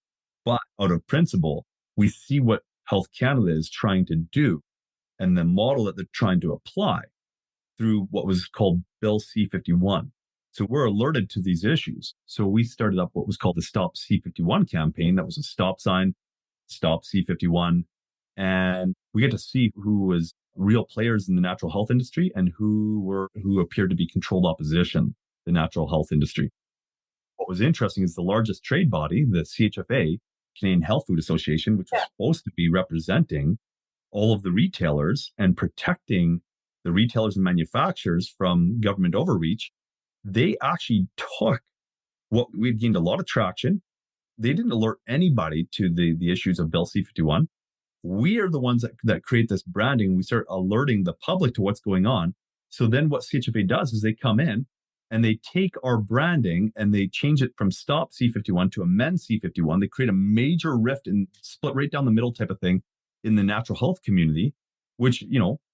But out of principle, we see what Health Canada is trying to do and the model that they're trying to apply through what was called Bill C-51. So we're alerted to these issues. So we started up what was called the Stop C-51 campaign. That was a stop sign, Stop C-51. And we get to see who was real players in the natural health industry and who appeared to be controlled opposition, the natural health industry. What was interesting is the largest trade body, the CHFA, Canadian Health Food Association, which was supposed to be representing all of the retailers and protecting the retailers and manufacturers from government overreach. They actually took what we'd gained a lot of traction. They didn't alert anybody to the issues of Bill C-51. We are the ones that create this branding. We start alerting the public to what's going on. So then what CHFA does is they come in and they take our branding and they change it from Stop C-51 to Amend C-51. They create a major rift and split right down the middle type of thing in the natural health community, which,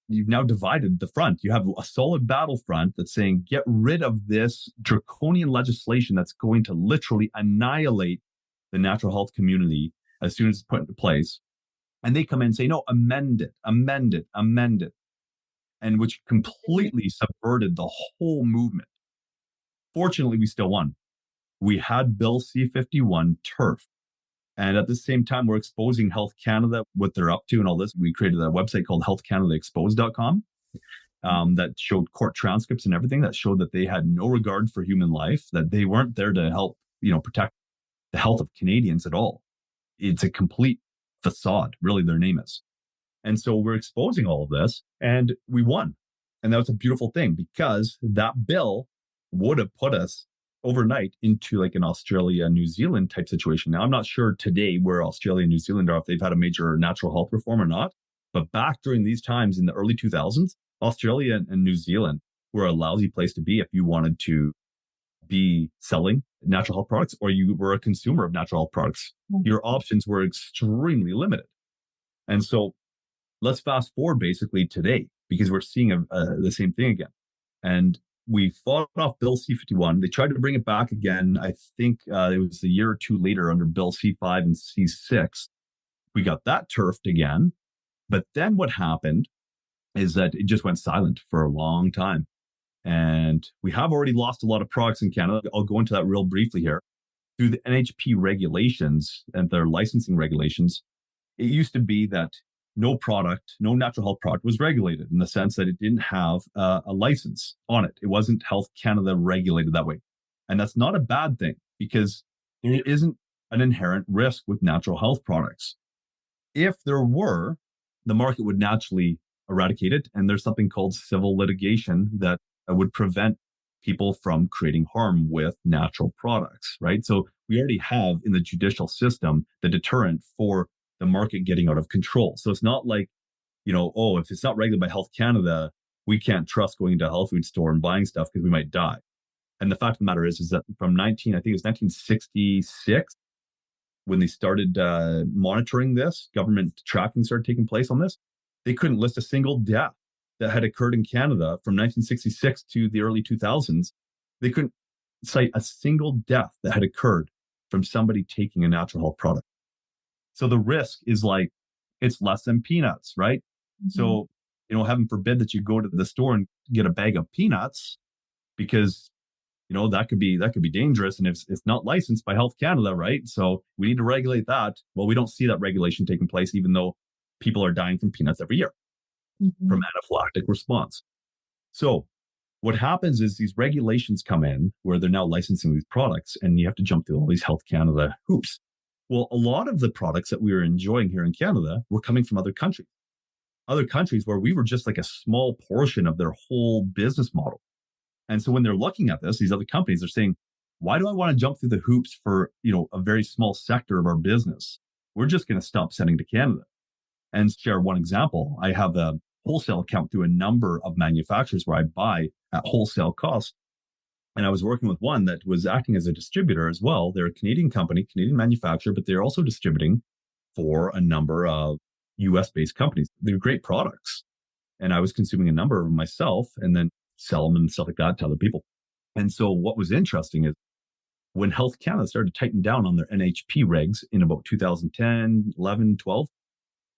you've now divided the front. You have a solid battlefront that's saying, get rid of this draconian legislation that's going to literally annihilate the natural health community as soon as it's put into place. And they come in and say, no, amend it, amend it, amend it. And which completely subverted the whole movement. Fortunately, we still won. We had Bill C-51 turf. And at the same time, we're exposing Health Canada, what they're up to and all this. We created a website called healthcanadaexposed.com that showed court transcripts and everything that showed that they had no regard for human life, that they weren't there to help, protect the health of Canadians at all. It's a complete facade, really, their name is. And so we're exposing all of this and we won. And that was a beautiful thing because that bill would have put us overnight into like an Australia, New Zealand type situation. Now, I'm not sure today where Australia and New Zealand are, if they've had a major natural health reform or not. But back during these times in the early 2000s, Australia and New Zealand were a lousy place to be if you wanted to be selling natural health products or you were a consumer of natural health products. Your options were extremely limited. And so let's fast forward basically today, because we're seeing the same thing again. And we fought off Bill C-51. They tried to bring it back again. I think it was a year or two later under Bill C-5 and C-6. We got that turfed again. But then what happened is that it just went silent for a long time. And we have already lost a lot of products in Canada. I'll go into that real briefly here. Through the NHP regulations and their licensing regulations, it used to be that no natural health product was regulated in the sense that it didn't have a license on it. It wasn't Health Canada regulated that way. And that's not a bad thing because there isn't an inherent risk with natural health products. If there were, the market would naturally eradicate it. And there's something called civil litigation that would prevent people from creating harm with natural products, right? So we already have in the judicial system the deterrent for the market getting out of control. So it's not like, if it's not regulated by Health Canada, we can't trust going into a health food store and buying stuff because we might die. And the fact of the matter is that from I think it was 1966, when they started monitoring this, government tracking started taking place on this, they couldn't list a single death that had occurred in Canada from 1966 to the early 2000s. They couldn't cite a single death that had occurred from somebody taking a natural health product. So the risk is like, it's less than peanuts, right? Mm-hmm. So, heaven forbid that you go to the store and get a bag of peanuts because, that could be dangerous. And if it's not licensed by Health Canada, right? So we need to regulate that. Well, we don't see that regulation taking place, even though people are dying from peanuts every year from anaphylactic response. So what happens is these regulations come in where they're now licensing these products and you have to jump through all these Health Canada hoops. Well, a lot of the products that we were enjoying here in Canada were coming from other countries where we were just like a small portion of their whole business model. And so when they're looking at this, these other companies are saying, why do I want to jump through the hoops for, a very small sector of our business? We're just going to stop sending to Canada. And share one example. I have a wholesale account through a number of manufacturers where I buy at wholesale cost. And I was working with one that was acting as a distributor as well. They're a Canadian company, Canadian manufacturer, but they're also distributing for a number of US-based companies. They're great products. And I was consuming a number of them myself and then sell them and stuff like that to other people. And so what was interesting is when Health Canada started to tighten down on their NHP regs in about 2010, 11, 12,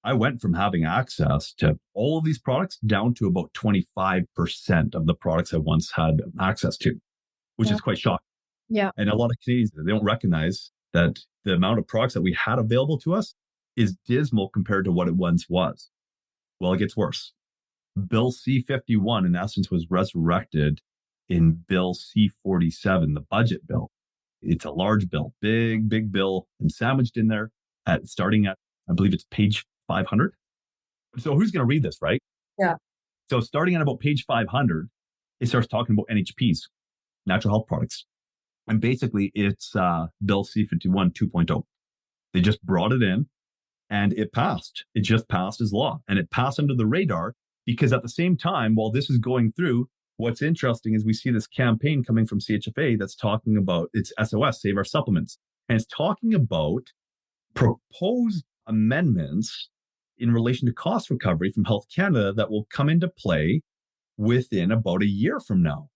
I went from having access to all of these products down to about 25% of the products I once had access to, which is quite shocking. Yeah. And a lot of Canadians, they don't recognize that the amount of products that we had available to us is dismal compared to what it once was. Well, it gets worse. Bill C-51, in essence, was resurrected in Bill C-47, the budget bill. It's a large bill, big bill, and sandwiched in there starting at, I believe it's page 500. So who's going to read this, right? Yeah. So starting at about page 500, it starts talking about NHPs, natural health products. And basically it's Bill C-51 2.0. They just brought it in and it passed. It just passed as law and it passed under the radar because at the same time, while this is going through, what's interesting is we see this campaign coming from CHFA that's talking about it's SOS, Save Our Supplements. And it's talking about proposed amendments in relation to cost recovery from Health Canada that will come into play within about a year from now.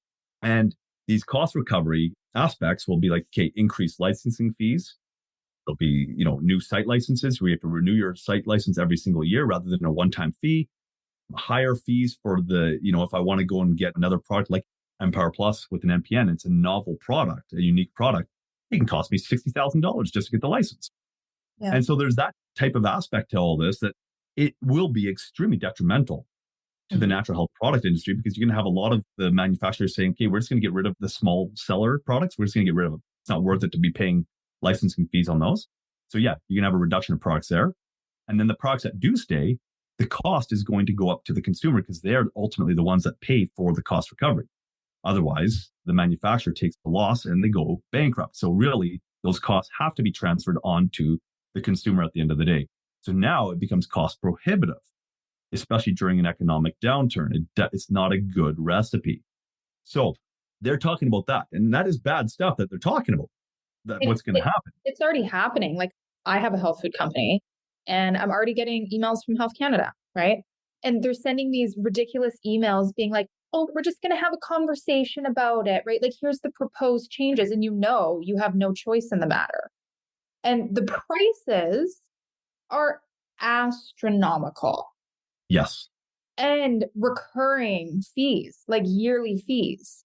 And these cost recovery aspects will be like, okay, increased licensing fees. There'll be, new site licenses where you have to renew your site license every single year rather than a one-time fee. Higher fees for the, if I want to go and get another product like Empower Plus with an NPN, it's a novel product, a unique product. It can cost me $60,000 just to get the license. Yeah. And so there's that type of aspect to all this that it will be extremely detrimental to the natural health product industry because you're going to have a lot of the manufacturers saying, okay, we're just going to get rid of the small seller products. We're just going to get rid of them. It's not worth it to be paying licensing fees on those. So yeah, you're going to have a reduction of products there. And then the products that do stay, the cost is going to go up to the consumer because they're ultimately the ones that pay for the cost recovery. Otherwise, the manufacturer takes the loss and they go bankrupt. So really, those costs have to be transferred on to the consumer at the end of the day. So now it becomes cost prohibitive, especially during an economic downturn. It's not a good recipe. So they're talking about that. And that is bad stuff that they're talking about. What's going to happen. It's already happening. Like I have a health food company and I'm already getting emails from Health Canada right? And they're sending these ridiculous emails being like, oh, we're just going to have a conversation about it, right? Like, here's the proposed changes. And you have no choice in the matter. And the prices are astronomical. Yes. And recurring fees, like yearly fees.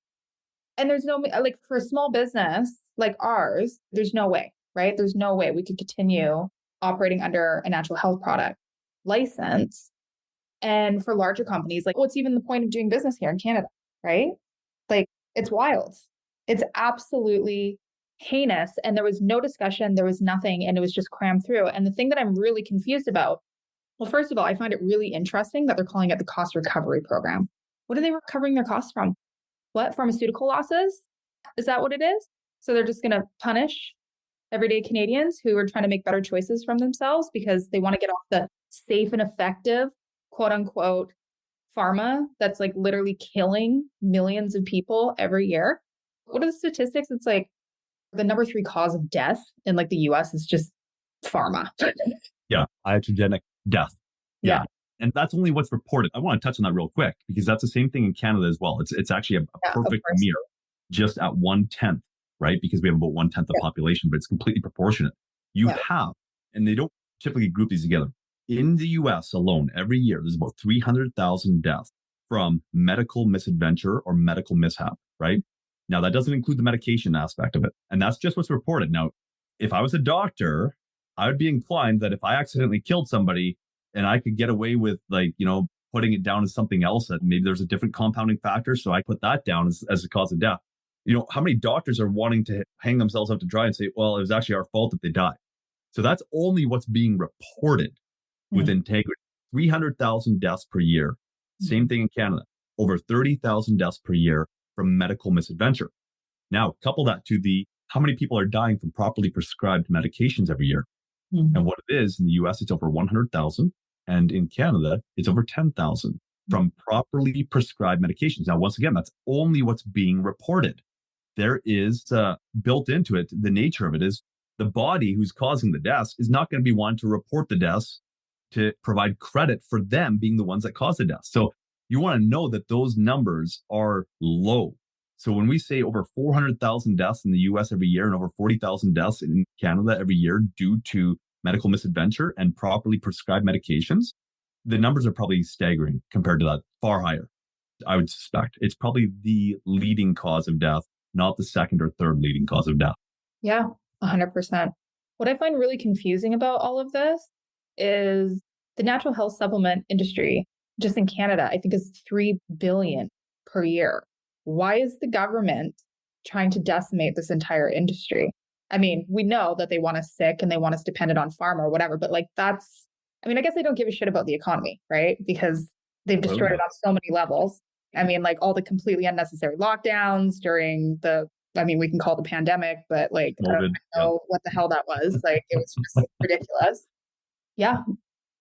And there's no, like, for a small business like ours, there's no way, right? There's no way we could continue operating under a natural health product license. And for larger companies, like, what's even the point of doing business here in Canada, right? Like, it's wild. It's absolutely heinous. And there was no discussion, there was nothing, and it was just crammed through. And the thing that I'm really confused about, well, first of all, I find it really interesting that they're calling it the cost recovery program. What are they recovering their costs from? What? Pharmaceutical losses? Is that what it is? So they're just going to punish everyday Canadians who are trying to make better choices from themselves because they want to get off the safe and effective, quote unquote, pharma that's like literally killing millions of people every year. What are the statistics? It's like the number 3 cause of death in like the US is just pharma. Yeah. Iatrogenic death. Yeah. And that's only what's reported. I want to touch on that real quick because that's the same thing in Canada as well. It's actually a perfect mirror, just at 1/10, right? Because we have about 1/10 of the population, but it's completely proportionate. You have, and they don't typically group these together. In the US alone, every year, there's about 300,000 deaths from medical misadventure or medical mishap, right? Now, that doesn't include the medication aspect of it. And that's just what's reported. Now, if I was a doctor, I would be inclined that if I accidentally killed somebody and I could get away with, like, putting it down as something else, that maybe there's a different compounding factor. So I put that down as a cause of death. How many doctors are wanting to hang themselves out to dry and say, well, it was actually our fault that they died. So that's only what's being reported with integrity. 300,000 deaths per year. Same thing in Canada. Over 30,000 deaths per year from medical misadventure. Now, couple that to how many people are dying from properly prescribed medications every year. And what it is in the US, it's over 100,000. And in Canada, it's over 10,000 from properly prescribed medications. Now, once again, that's only what's being reported. There is built into it, the nature of it is the body who's causing the deaths is not going to be one to report the deaths to provide credit for them being the ones that caused the deaths. So you want to know that those numbers are low. So when we say over 400,000 deaths in the US every year and over 40,000 deaths in Canada every year due to medical misadventure and properly prescribed medications, the numbers are probably staggering compared to that, far higher. I would suspect it's probably the leading cause of death, not the second or third leading cause of death. Yeah, 100%. What I find really confusing about all of this is the natural health supplement industry, just in Canada, I think is $3 billion per year. Why is the government trying to decimate this entire industry? I mean, we know that they want us sick and they want us dependent on pharma or whatever, but like I guess they don't give a shit about the economy, right? Because they've destroyed it on so many levels. I mean, like all the completely unnecessary lockdowns during we can call it the pandemic, but like, COVID, I don't know what the hell that was. Like, it was just ridiculous. Yeah.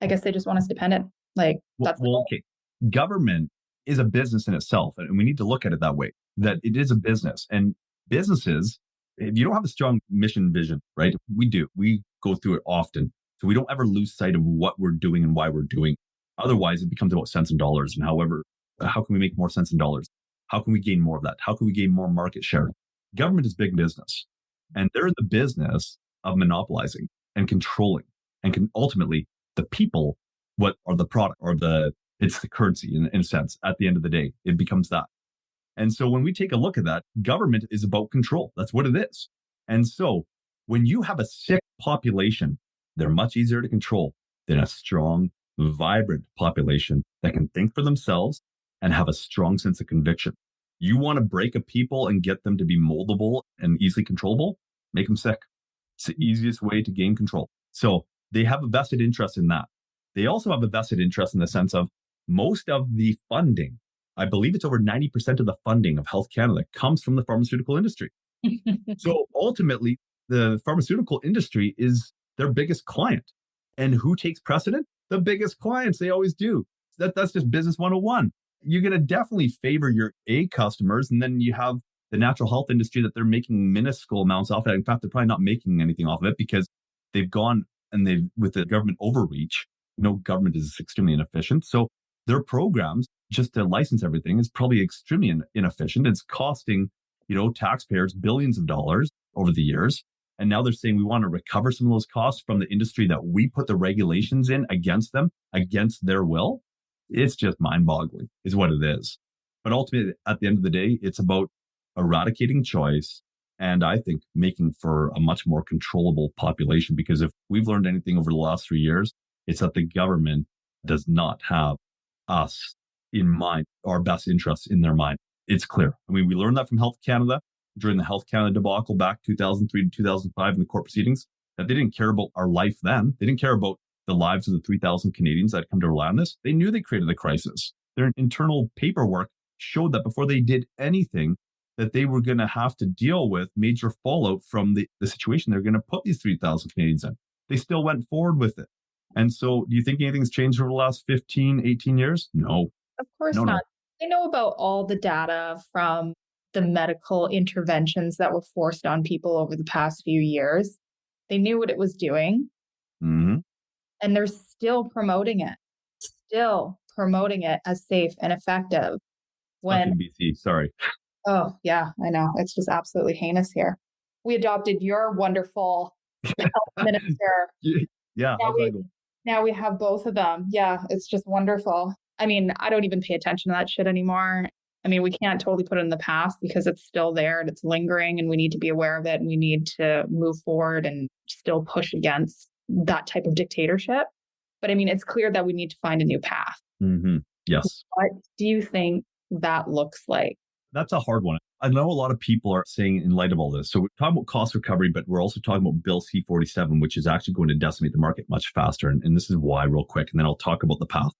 I guess they just want us dependent. Like, that's okay. Government is a business in itself. And we need to look at it that way, that it is a business. And businesses, if you don't have a strong mission vision, right? We do. We go through it often. So we don't ever lose sight of what we're doing and why we're doing. Otherwise, it becomes about cents and dollars. And how can we make more cents and dollars? How can we gain more of that? How can we gain more market share? Government is big business. And they're in the business of monopolizing and controlling. And ultimately, the people, what are the product or it's the currency in a sense. At the end of the day, it becomes that. And so when we take a look at that, government is about control. That's what it is. And so when you have a sick population, they're much easier to control than a strong, vibrant population that can think for themselves and have a strong sense of conviction. You want to break a people and get them to be moldable and easily controllable? Make them sick. It's the easiest way to gain control. So they have a vested interest in that. They also have a vested interest in the sense of most of the funding, I believe it's over 90% of the funding of Health Canada comes from the pharmaceutical industry. So ultimately, the pharmaceutical industry is their biggest client. And who takes precedent? The biggest clients. They always do. That's just business 101. You're going to definitely favor your A customers. And then you have the natural health industry that they're making minuscule amounts off of. In fact, they're probably not making anything off of it because they've gone and with the government overreach, government is extremely inefficient. So their programs just to license everything is probably extremely inefficient. It's costing, taxpayers billions of dollars over the years. And now they're saying we want to recover some of those costs from the industry that we put the regulations in against them, against their will. It's just mind boggling is what it is. But ultimately, at the end of the day, it's about eradicating choice. And I think making for a much more controllable population, because if we've learned anything over the last 3 years, it's that the government does not have us in mind, our best interests in their mind. It's clear. I mean, we learned that from Health Canada during the Health Canada debacle back 2003 to 2005 in the court proceedings, that they didn't care about our life then. They didn't care about the lives of the 3,000 Canadians that had come to rely on this. They knew they created the crisis. Their internal paperwork showed that before they did anything, that they were going to have to deal with major fallout from the situation they're going to put these 3,000 Canadians in. They still went forward with it. And so do you think anything's changed over the last 15, 18 years? No. Of course No. not. They know about all the data from the medical interventions that were forced on people over the past few years. They knew what it was doing. Mm-hmm. And they're still promoting it as safe and effective. When in BC, sorry. Oh, yeah, I know. It's just absolutely heinous here. We adopted your wonderful health minister. Yeah. Now we have both of them. Yeah, it's just wonderful. I mean, I don't even pay attention to that shit anymore. I mean, we can't totally put it in the past because it's still there and it's lingering and we need to be aware of it and we need to move forward and still push against that type of dictatorship. But I mean, it's clear that we need to find a new path. Mm-hmm. Yes. What do you think that looks like? That's a hard one. I know a lot of people are saying in light of all this. So we're talking about cost recovery, but we're also talking about Bill C-47, which is actually going to decimate the market much faster. And this is why real quick, and then I'll talk about the path.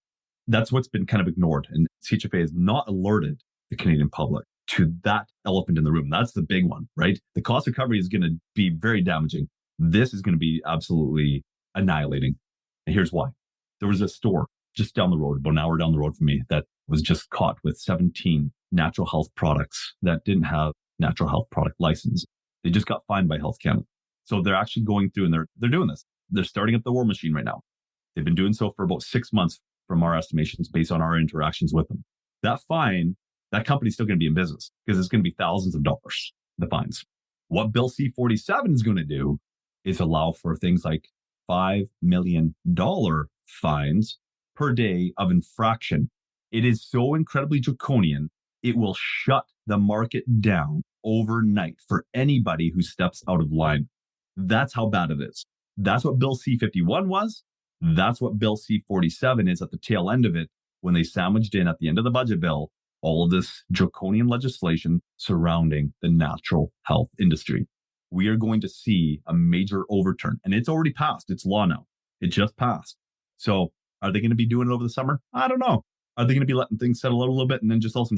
That's what's been kind of ignored. And CHFA has not alerted the Canadian public to that elephant in the room. That's the big one, right? The cost recovery is going to be very damaging. This is going to be absolutely annihilating. And here's why. There was a store just down the road, about an hour down the road from me, that was just caught with 17 natural health products that didn't have natural health product license. They just got fined by Health Canada. So they're actually going through and they're doing this. They're starting up the war machine right now. They've been doing so for about 6 months from our estimations based on our interactions with them. That fine, that company's still going to be in business because it's going to be thousands of dollars, the fines. What Bill C-47 is going to do is allow for things like $5 million fines per day of infraction. It is so incredibly draconian, it will shut the market down overnight for anybody who steps out of line. That's how bad it is. That's what Bill C-51 was. That's what Bill C-47 is at the tail end of it when they sandwiched in at the end of the budget bill all of this draconian legislation surrounding the natural health industry. We are going to see a major overturn, and it's already passed. It's law now. It just passed. So are they going to be doing it over the summer? I don't know. Are they going to be letting things settle out a little bit and then just also,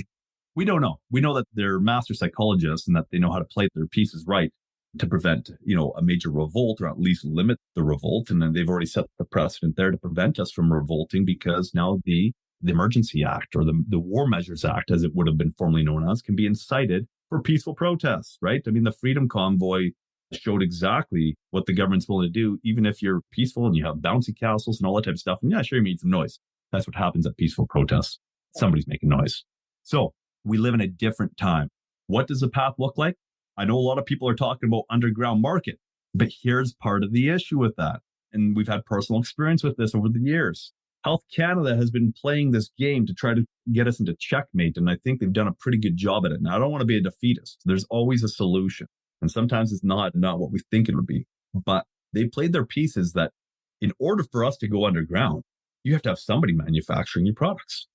we don't know. We know that they're master psychologists and that they know how to play their pieces right to prevent, a major revolt or at least limit the revolt. And then they've already set the precedent there to prevent us from revolting because now the Emergency Act or the War Measures Act, as it would have been formerly known as, can be incited for peaceful protests, right? I mean, the Freedom Convoy showed exactly what the government's willing to do, even if you're peaceful and you have bouncy castles and all that type of stuff. And yeah, sure, you made some noise. That's what happens at peaceful protests. Somebody's making noise. So we live in a different time. What does the path look like? I know a lot of people are talking about underground market, but here's part of the issue with that. And we've had personal experience with this over the years. Health Canada has been playing this game to try to get us into checkmate. And I think they've done a pretty good job at it. Now, I don't want to be a defeatist. There's always a solution. And sometimes it's not what we think it would be. But they played their pieces that in order for us to go underground, you have to have somebody manufacturing your products.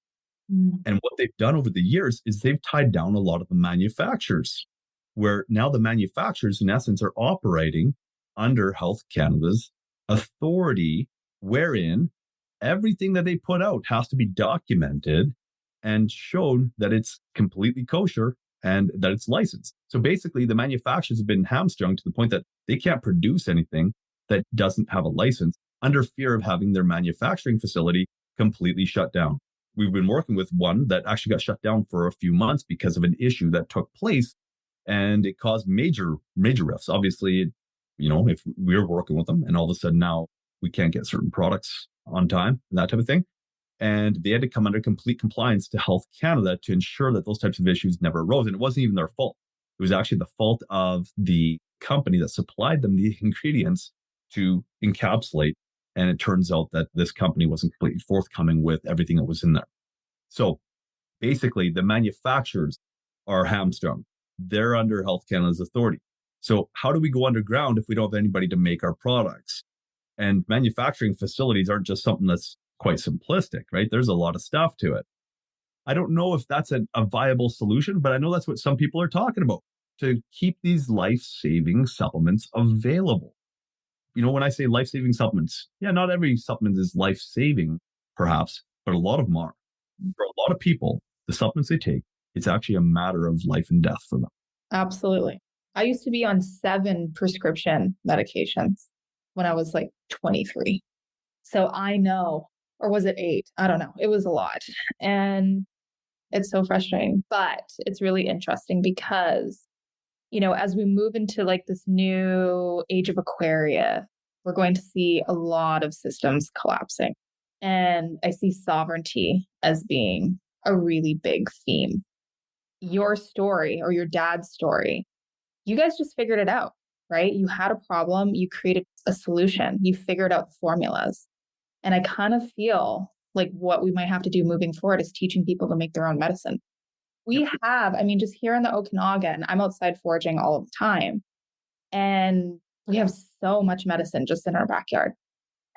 And what they've done over the years is they've tied down a lot of the manufacturers, where now the manufacturers, in essence, are operating under Health Canada's authority, wherein everything that they put out has to be documented and shown that it's completely kosher and that it's licensed. So basically, the manufacturers have been hamstrung to the point that they can't produce anything that doesn't have a license under fear of having their manufacturing facility completely shut down. We've been working with one that actually got shut down for a few months because of an issue that took place, and it caused major rifts. Obviously, if we were working with them and all of a sudden now we can't get certain products on time and that type of thing. And they had to come under complete compliance to Health Canada to ensure that those types of issues never arose. And it wasn't even their fault. It was actually the fault of the company that supplied them the ingredients to encapsulate. And it turns out that this company wasn't completely forthcoming with everything that was in there. So basically, the manufacturers are hamstrung. They're under Health Canada's authority. So how do we go underground if we don't have anybody to make our products? And manufacturing facilities aren't just something that's quite simplistic, right? There's a lot of stuff to it. I don't know if that's a viable solution, but I know that's what some people are talking about, to keep these life-saving supplements available. When I say life-saving supplements, yeah, not every supplement is life-saving, perhaps, but a lot of them are. For a lot of people, the supplements they take, it's actually a matter of life and death for them. Absolutely. I used to be on 7 prescription medications when I was like 23. So I know, or was it 8? I don't know. It was a lot. And it's so frustrating, but it's really interesting because, as we move into like this new age of Aquaria, we're going to see a lot of systems collapsing. And I see sovereignty as being a really big theme. Your story or your dad's story, you guys just figured it out, right? You had a problem, you created a solution, you figured out the formulas. And I kind of feel like what we might have to do moving forward is teaching people to make their own medicine. We have, just here in the Okanagan, I'm outside foraging all of the time. And we have so much medicine just in our backyard.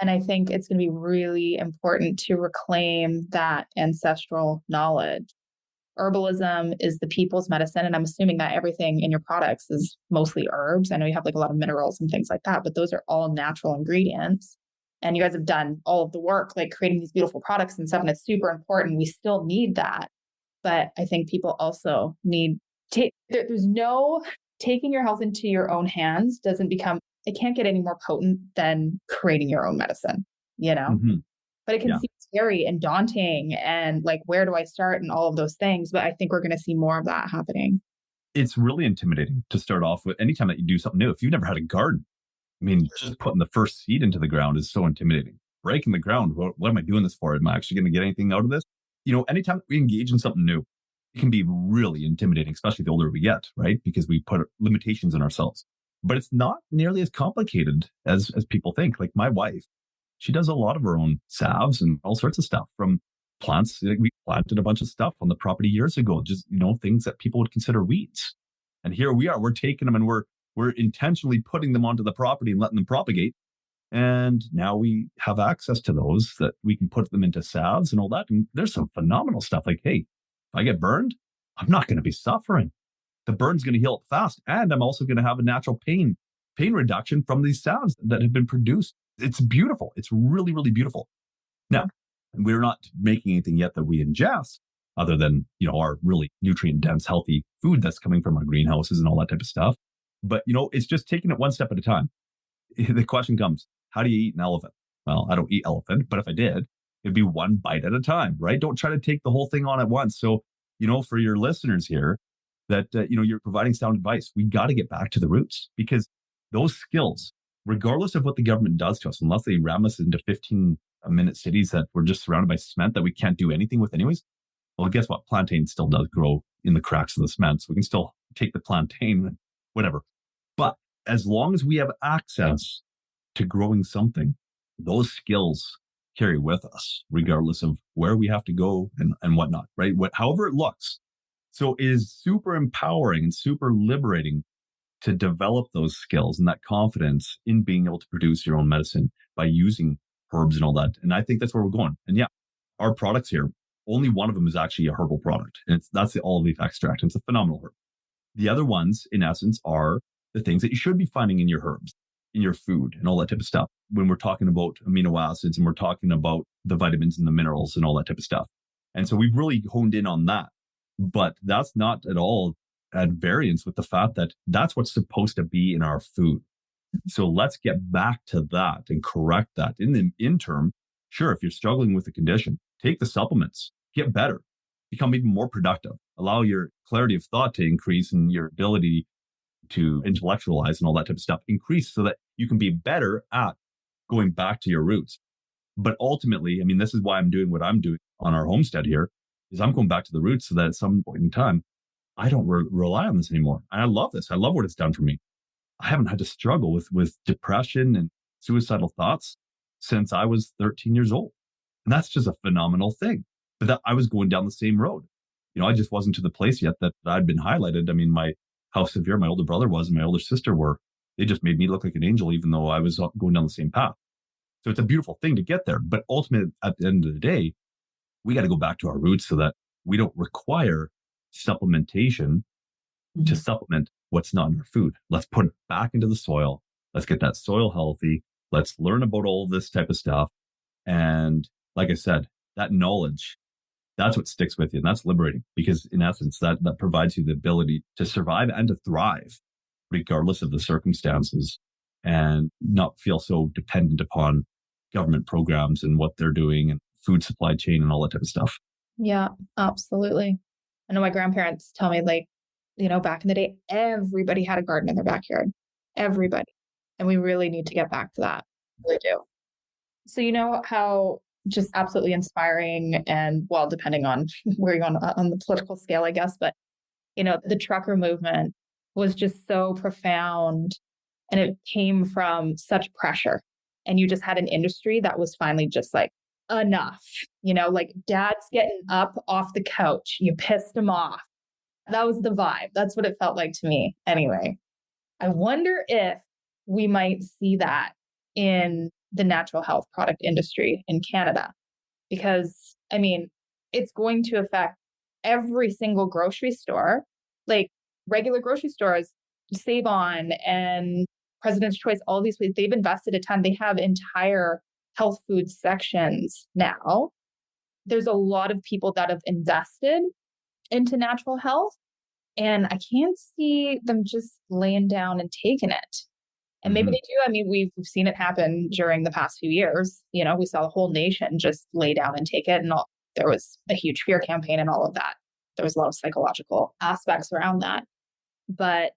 And I think it's going to be really important to reclaim that ancestral knowledge. Herbalism is the people's medicine. And I'm assuming that everything in your products is mostly herbs. I know you have like a lot of minerals and things like that, but those are all natural ingredients. And you guys have done all of the work, like creating these beautiful products and stuff. And it's super important. We still need that. But I think people also need there's no taking your health into your own hands it can't get any more potent than creating your own medicine, Mm-hmm. But it can seem scary and daunting and like, where do I start and all of those things. But I think we're going to see more of that happening. It's really intimidating to start off with. Anytime that you do something new, if you've never had a garden, just putting the first seed into the ground is so intimidating. Breaking the ground, what am I doing this for? Am I actually going to get anything out of this? Anytime we engage in something new, it can be really intimidating, especially the older we get, right? Because we put limitations on ourselves. But it's not nearly as complicated as people think. Like my wife, she does a lot of her own salves and all sorts of stuff from plants. We planted a bunch of stuff on the property years ago, just, things that people would consider weeds. And here we are, we're taking them and we're intentionally putting them onto the property and letting them propagate. And now we have access to those that we can put them into salves and all that. And there's some phenomenal stuff like, hey, if I get burned, I'm not going to be suffering. The burn's going to heal up fast. And I'm also going to have a natural pain reduction from these salves that have been produced. It's beautiful. It's really, really beautiful. Now, we're not making anything yet that we ingest other than, our really nutrient dense, healthy food that's coming from our greenhouses and all that type of stuff. But, it's just taking it one step at a time. The question comes, how do you eat an elephant? Well, I don't eat elephant, but if I did, it'd be one bite at a time, right? Don't try to take the whole thing on at once. So, for your listeners here that, you're providing sound advice, we got to get back to the roots, because those skills, regardless of what the government does to us, unless they ram us into 15-minute cities that we're just surrounded by cement that we can't do anything with anyways. Well, guess what? Plantain still does grow in the cracks of the cement. So we can still take the plantain, whatever. But as long as we have access to growing something, those skills carry with us, regardless of where we have to go and whatnot, right? However it looks. So it is super empowering and super liberating to develop those skills and that confidence in being able to produce your own medicine by using herbs and all that. And I think that's where we're going. And yeah, our products here, only one of them is actually a herbal product. And that's the olive leaf extract. And it's a phenomenal herb. The other ones, in essence, are the things that you should be finding in your herbs, in your food and all that type of stuff. When we're talking about amino acids and we're talking about the vitamins and the minerals and all that type of stuff. And so we've really honed in on that. But that's not at all at variance with the fact that that's what's supposed to be in our food. So let's get back to that and correct that. In the interim, sure, if you're struggling with a condition, take the supplements, get better, become even more productive, allow your clarity of thought to increase and your ability to intellectualize and all that type of stuff increase so that you can be better at going back to your roots. But ultimately, I mean, this is why I'm doing what I'm doing on our homestead here, is I'm going back to the roots so that at some point in time, I don't rely on this anymore. And I love this. I love what it's done for me. I haven't had to struggle with depression and suicidal thoughts since I was 13 years old. And that's just a phenomenal thing. But that I was going down the same road. I just wasn't to the place yet that I'd been highlighted. I mean, how severe my older brother was and my older sister were, they just made me look like an angel, even though I was going down the same path. So it's a beautiful thing to get there. But ultimately, at the end of the day, we got to go back to our roots so that we don't require supplementation to supplement what's not in our food. Let's put it back into the soil. Let's get that soil healthy. Let's learn about all this type of stuff. And like I said, that knowledge, that's what sticks with you. And that's liberating because in essence, that provides you the ability to survive and to thrive regardless of the circumstances and not feel so dependent upon government programs and what they're doing and food supply chain and all that type of stuff. Yeah, absolutely. I know my grandparents tell me back in the day, everybody had a garden in their backyard. Everybody. And we really need to get back to that. We really do. So how just absolutely inspiring and depending on where you're on the political scale, I guess, but the trucker movement was just so profound and it came from such pressure. And you just had an industry that was finally just like, enough, like dad's getting up off the couch. You pissed him off. That was the vibe. That's what it felt like to me. Anyway, I wonder if we might see that in the natural health product industry in Canada, because I mean, it's going to affect every single grocery store, like regular grocery stores, Save On and President's Choice, all these places, they've invested a ton. They have entire health food sections now. There's a lot of people that have invested into natural health, and I can't see them just laying down and taking it. And maybe they do. I mean, we've seen it happen during the past few years. We saw the whole nation just lay down and take it, and there was a huge fear campaign and all of that. There was a lot of psychological aspects around that. But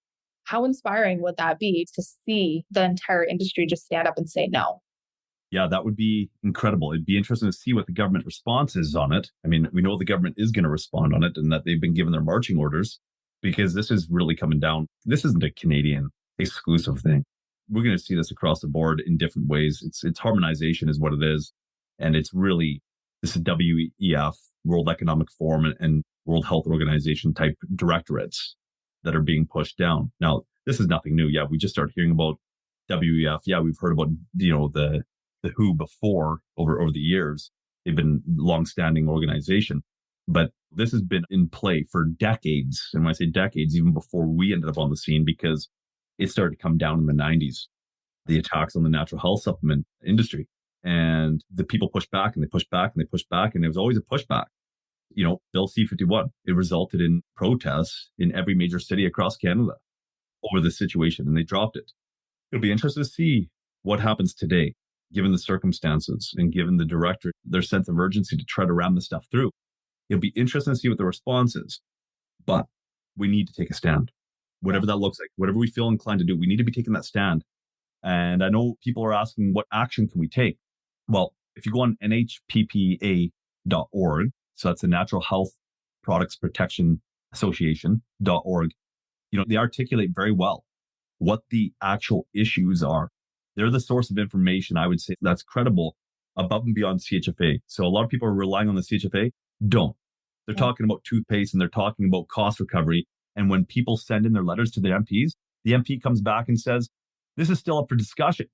how inspiring would that be to see the entire industry just stand up and say no? Yeah, that would be incredible. It'd be interesting to see what the government response is on it. I mean, we know the government is going to respond on it and that they've been given their marching orders because this is really coming down. This isn't a Canadian exclusive thing. We're going to see this across the board in different ways. It's harmonization is what it is. And it's really, this is WEF, World Economic Forum and World Health Organization type directorates that are being pushed down. Now, this is nothing new. Yeah, we just started hearing about WEF. Yeah, we've heard about, the WHO before over the years. They've been a long-standing organization, but this has been in play for decades. And when I say decades, even before we ended up on the scene, because it started to come down in the 90s, the attacks on the natural health supplement industry. And the people pushed back and they pushed back and they pushed back. And there was always a pushback. Bill C-51, it resulted in protests in every major city across Canada over the situation, and they dropped it. It'll be interesting to see what happens today, given the circumstances and given the director, their sense of urgency to try to ram this stuff through. It'll be interesting to see what the response is, but we need to take a stand. Whatever that looks like, whatever we feel inclined to do, we need to be taking that stand. And I know people are asking, what action can we take? Well, if you go on nhppa.org, so that's the Natural Health Products Protection Association.org, they articulate very well what the actual issues are. They're the source of information, I would say, that's credible above and beyond CHFA. So a lot of people are relying on the CHFA. Don't. They're talking about toothpaste and they're talking about cost recovery. And when people send in their letters to the MPs, the MP comes back and says, this is still up for discussion,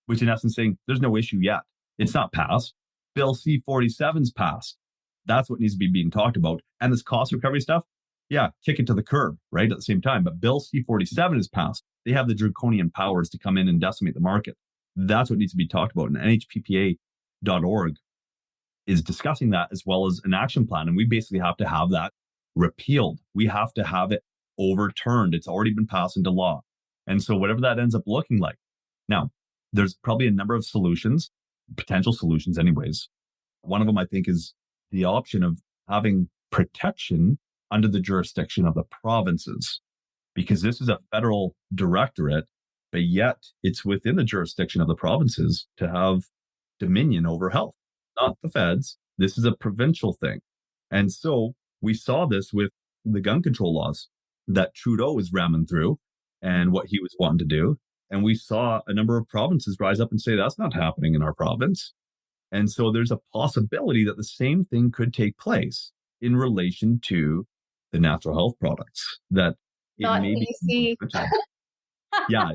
which in essence saying there's no issue yet. It's not passed. Bill C-47's passed. That's what needs to be being talked about. And this cost recovery stuff, yeah, kick it to the curb, right? At the same time. But Bill C-47 is passed. They have the draconian powers to come in and decimate the market. That's what needs to be talked about. And nhppa.org is discussing that as well as an action plan. And we basically have to have that repealed. We have to have it overturned. It's already been passed into law. And so whatever that ends up looking like. Now, there's probably a number of solutions, potential solutions anyways. One of them, I think, is the option of having protection under the jurisdiction of the provinces, because this is a federal directorate, but yet it's within the jurisdiction of the provinces to have dominion over health, not the feds. This is a provincial thing. And so we saw this with the gun control laws that Trudeau was ramming through and what he was wanting to do. And we saw a number of provinces rise up and say, that's not happening in our province. And so there's a possibility that the same thing could take place in relation to the natural health products, that it Not may be. BC. Yeah,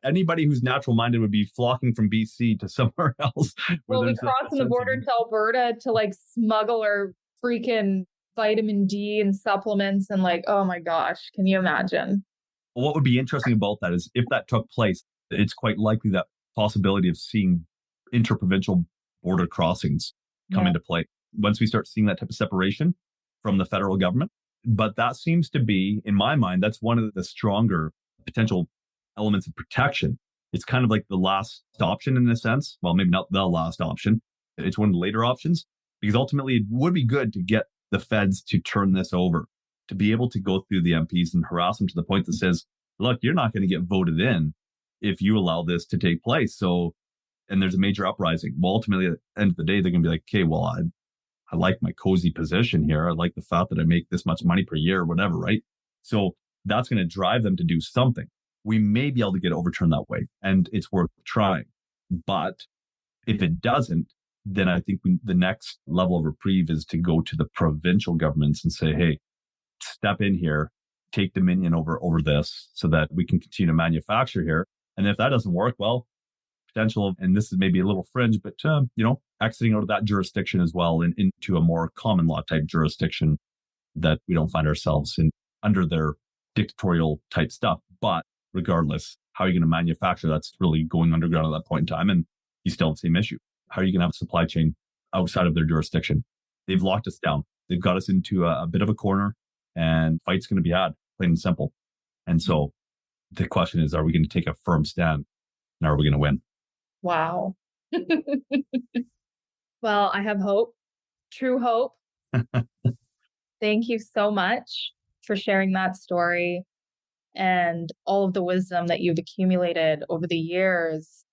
anybody who's natural minded would be flocking from BC to somewhere else. We'll be crossing the border to Alberta to like smuggle our freaking vitamin D and supplements and like, oh my gosh, can you imagine? What would be interesting about that is if that took place, it's quite likely that possibility of seeing interprovincial border crossings come into play once we start seeing that type of separation from the federal government. But that seems to be, in my mind, that's one of the stronger potential elements of protection. It's kind of like the last option in a sense. Well, maybe not the last option. It's one of the later options, because ultimately it would be good to get the feds to turn this over, to be able to go through the MPs and harass them to the point that says, look, you're not going to get voted in if you allow this to take place. So, and there's a major uprising. Well, ultimately at the end of the day, they're going to be like, okay, well, I like my cozy position here. I like the fact that I make this much money per year or whatever, right? So that's going to drive them to do something. We may be able to get it overturned that way, and it's worth trying. But if it doesn't, then I think the next level of reprieve is to go to the provincial governments and say, hey, step in here, take dominion over this so that we can continue to manufacture here. And if that doesn't work, well, potential, and this is maybe a little fringe, but, exiting out of that jurisdiction as well and into a more common law type jurisdiction that we don't find ourselves in under their dictatorial type stuff. But regardless, how are you going to manufacture? That's really going underground at that point in time. And you still have the same issue. How are you going to have a supply chain outside of their jurisdiction? They've locked us down. They've got us into a bit of a corner, and fight's going to be had, plain and simple. And so the question is, are we going to take a firm stand, and are we going to win? Wow. Well, I have hope, true hope. Thank you so much for sharing that story and all of the wisdom that you've accumulated over the years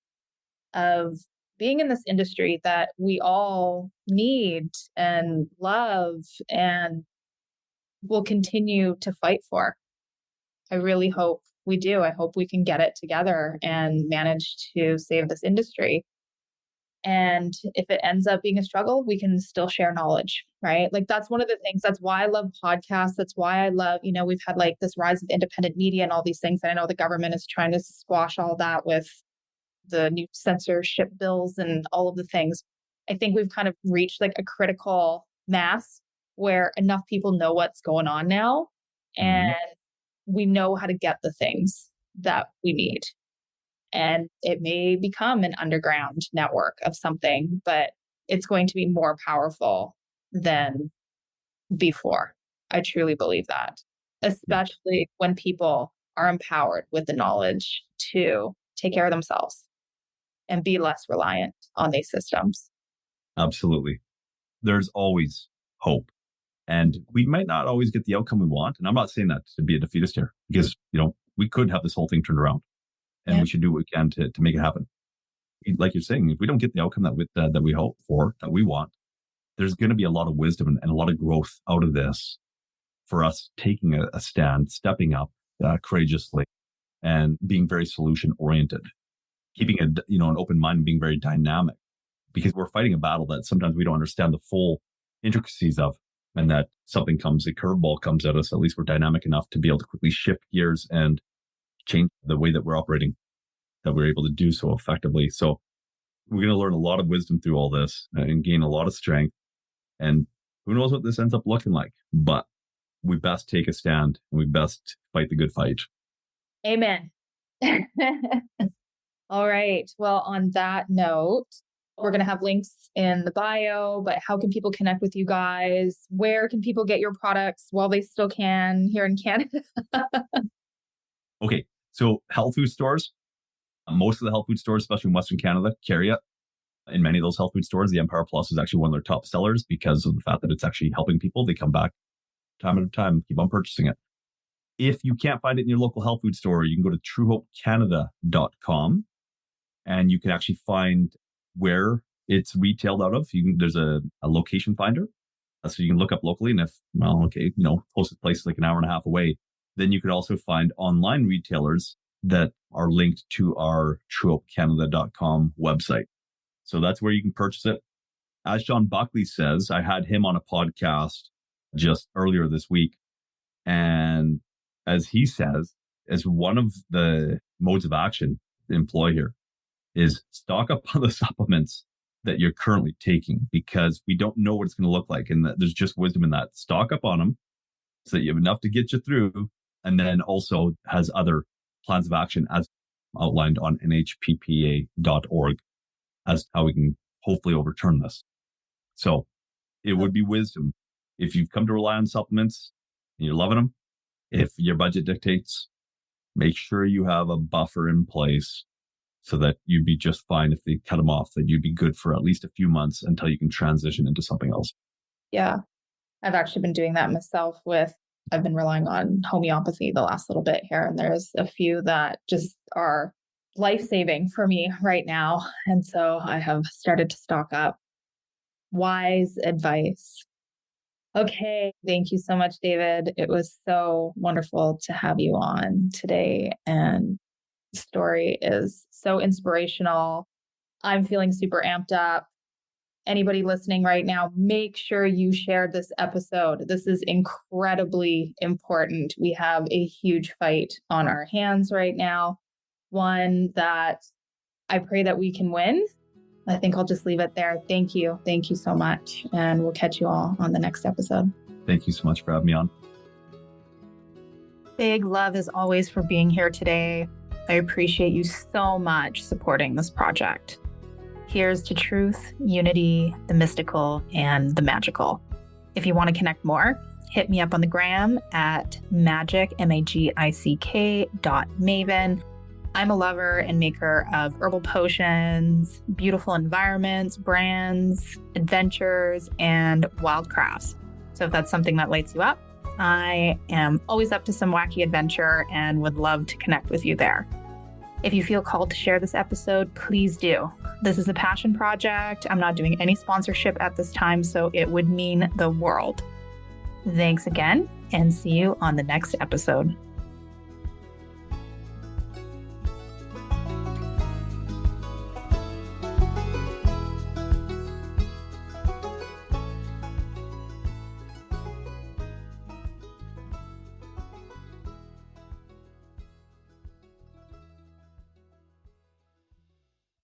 of being in this industry that we all need and love and will continue to fight for. I really hope we do. I hope we can get it together and manage to save this industry. And if it ends up being a struggle, we can still share knowledge, right? Like that's one of the things. That's why I love podcasts. That's why I love, we've had like this rise of independent media and all these things. And I know the government is trying to squash all that with the new censorship bills and all of the things. I think we've kind of reached like a critical mass where enough people know what's going on now, and we know how to get the things that we need. And it may become an underground network of something, but it's going to be more powerful than before. I truly believe that, especially when people are empowered with the knowledge to take care of themselves and be less reliant on these systems. Absolutely. There's always hope. And we might not always get the outcome we want. And I'm not saying that to be a defeatist here, because, we could have this whole thing turned around. And we should do what we can to make it happen. Like you're saying, if we don't get the outcome that we hope for, that we want, there's going to be a lot of wisdom and a lot of growth out of this for us taking a stand, stepping up courageously, and being very solution oriented, keeping an open mind and being very dynamic, because we're fighting a battle that sometimes we don't understand the full intricacies of, and that a curveball comes at us. At least we're dynamic enough to be able to quickly shift gears and change the way that we're operating, that we're able to do so effectively. So we're going to learn a lot of wisdom through all this and gain a lot of strength. And who knows what this ends up looking like, but we best take a stand and we best fight the good fight. Amen. All right. Well, on that note, we're going to have links in the bio, but how can people connect with you guys? Where can people get your products while they still can here in Canada? Okay. So health food stores, most of the health food stores, especially in Western Canada, carry it. In many of those health food stores, the Empower Plus is actually one of their top sellers because of the fact that it's actually helping people. They come back time at a time, keep on purchasing it. If you can't find it in your local health food store, you can go to truehopecanada.com and you can actually find where it's retailed out of. There's a location finder. So you can look up locally, and if, closest place is like an hour and a half away, then you could also find online retailers that are linked to our truehopecanada.com website. So that's where you can purchase it. As John Buckley says, I had him on a podcast just earlier this week. And as he says, as one of the modes of action to employ here is stock up on the supplements that you're currently taking, because we don't know what it's going to look like. And there's just wisdom in that. Stock up on them so that you have enough to get you through. And then also has other plans of action as outlined on nhppa.org as how we can hopefully overturn this. So it would be wisdom. If you've come to rely on supplements and you're loving them, if your budget dictates, make sure you have a buffer in place so that you'd be just fine if they cut them off, that you'd be good for at least a few months until you can transition into something else. Yeah. I've actually been doing that myself I've been relying on homeopathy the last little bit here, and there's a few that just are life-saving for me right now. And so I have started to stock up. Wise advice. Okay. Thank you so much, David. It was so wonderful to have you on today. And the story is so inspirational. I'm feeling super amped up. Anybody listening right now, make sure you share this episode. This is incredibly important. We have a huge fight on our hands right now, one that I pray that we can win. I think I'll just leave it there. Thank you. Thank you so much. And we'll catch you all on the next episode. Thank you so much for having me on. Big love as always for being here today. I appreciate you so much supporting this project. Here's to truth, unity, the mystical, and the magical. If you want to connect more, hit me up on the gram at magic, magick.maven. I'm a lover and maker of herbal potions, beautiful environments, brands, adventures, and wild crafts. So if that's something that lights you up, I am always up to some wacky adventure and would love to connect with you there. If you feel called to share this episode, please do. This is a passion project. I'm not doing any sponsorship at this time, so it would mean the world. Thanks again, and see you on the next episode.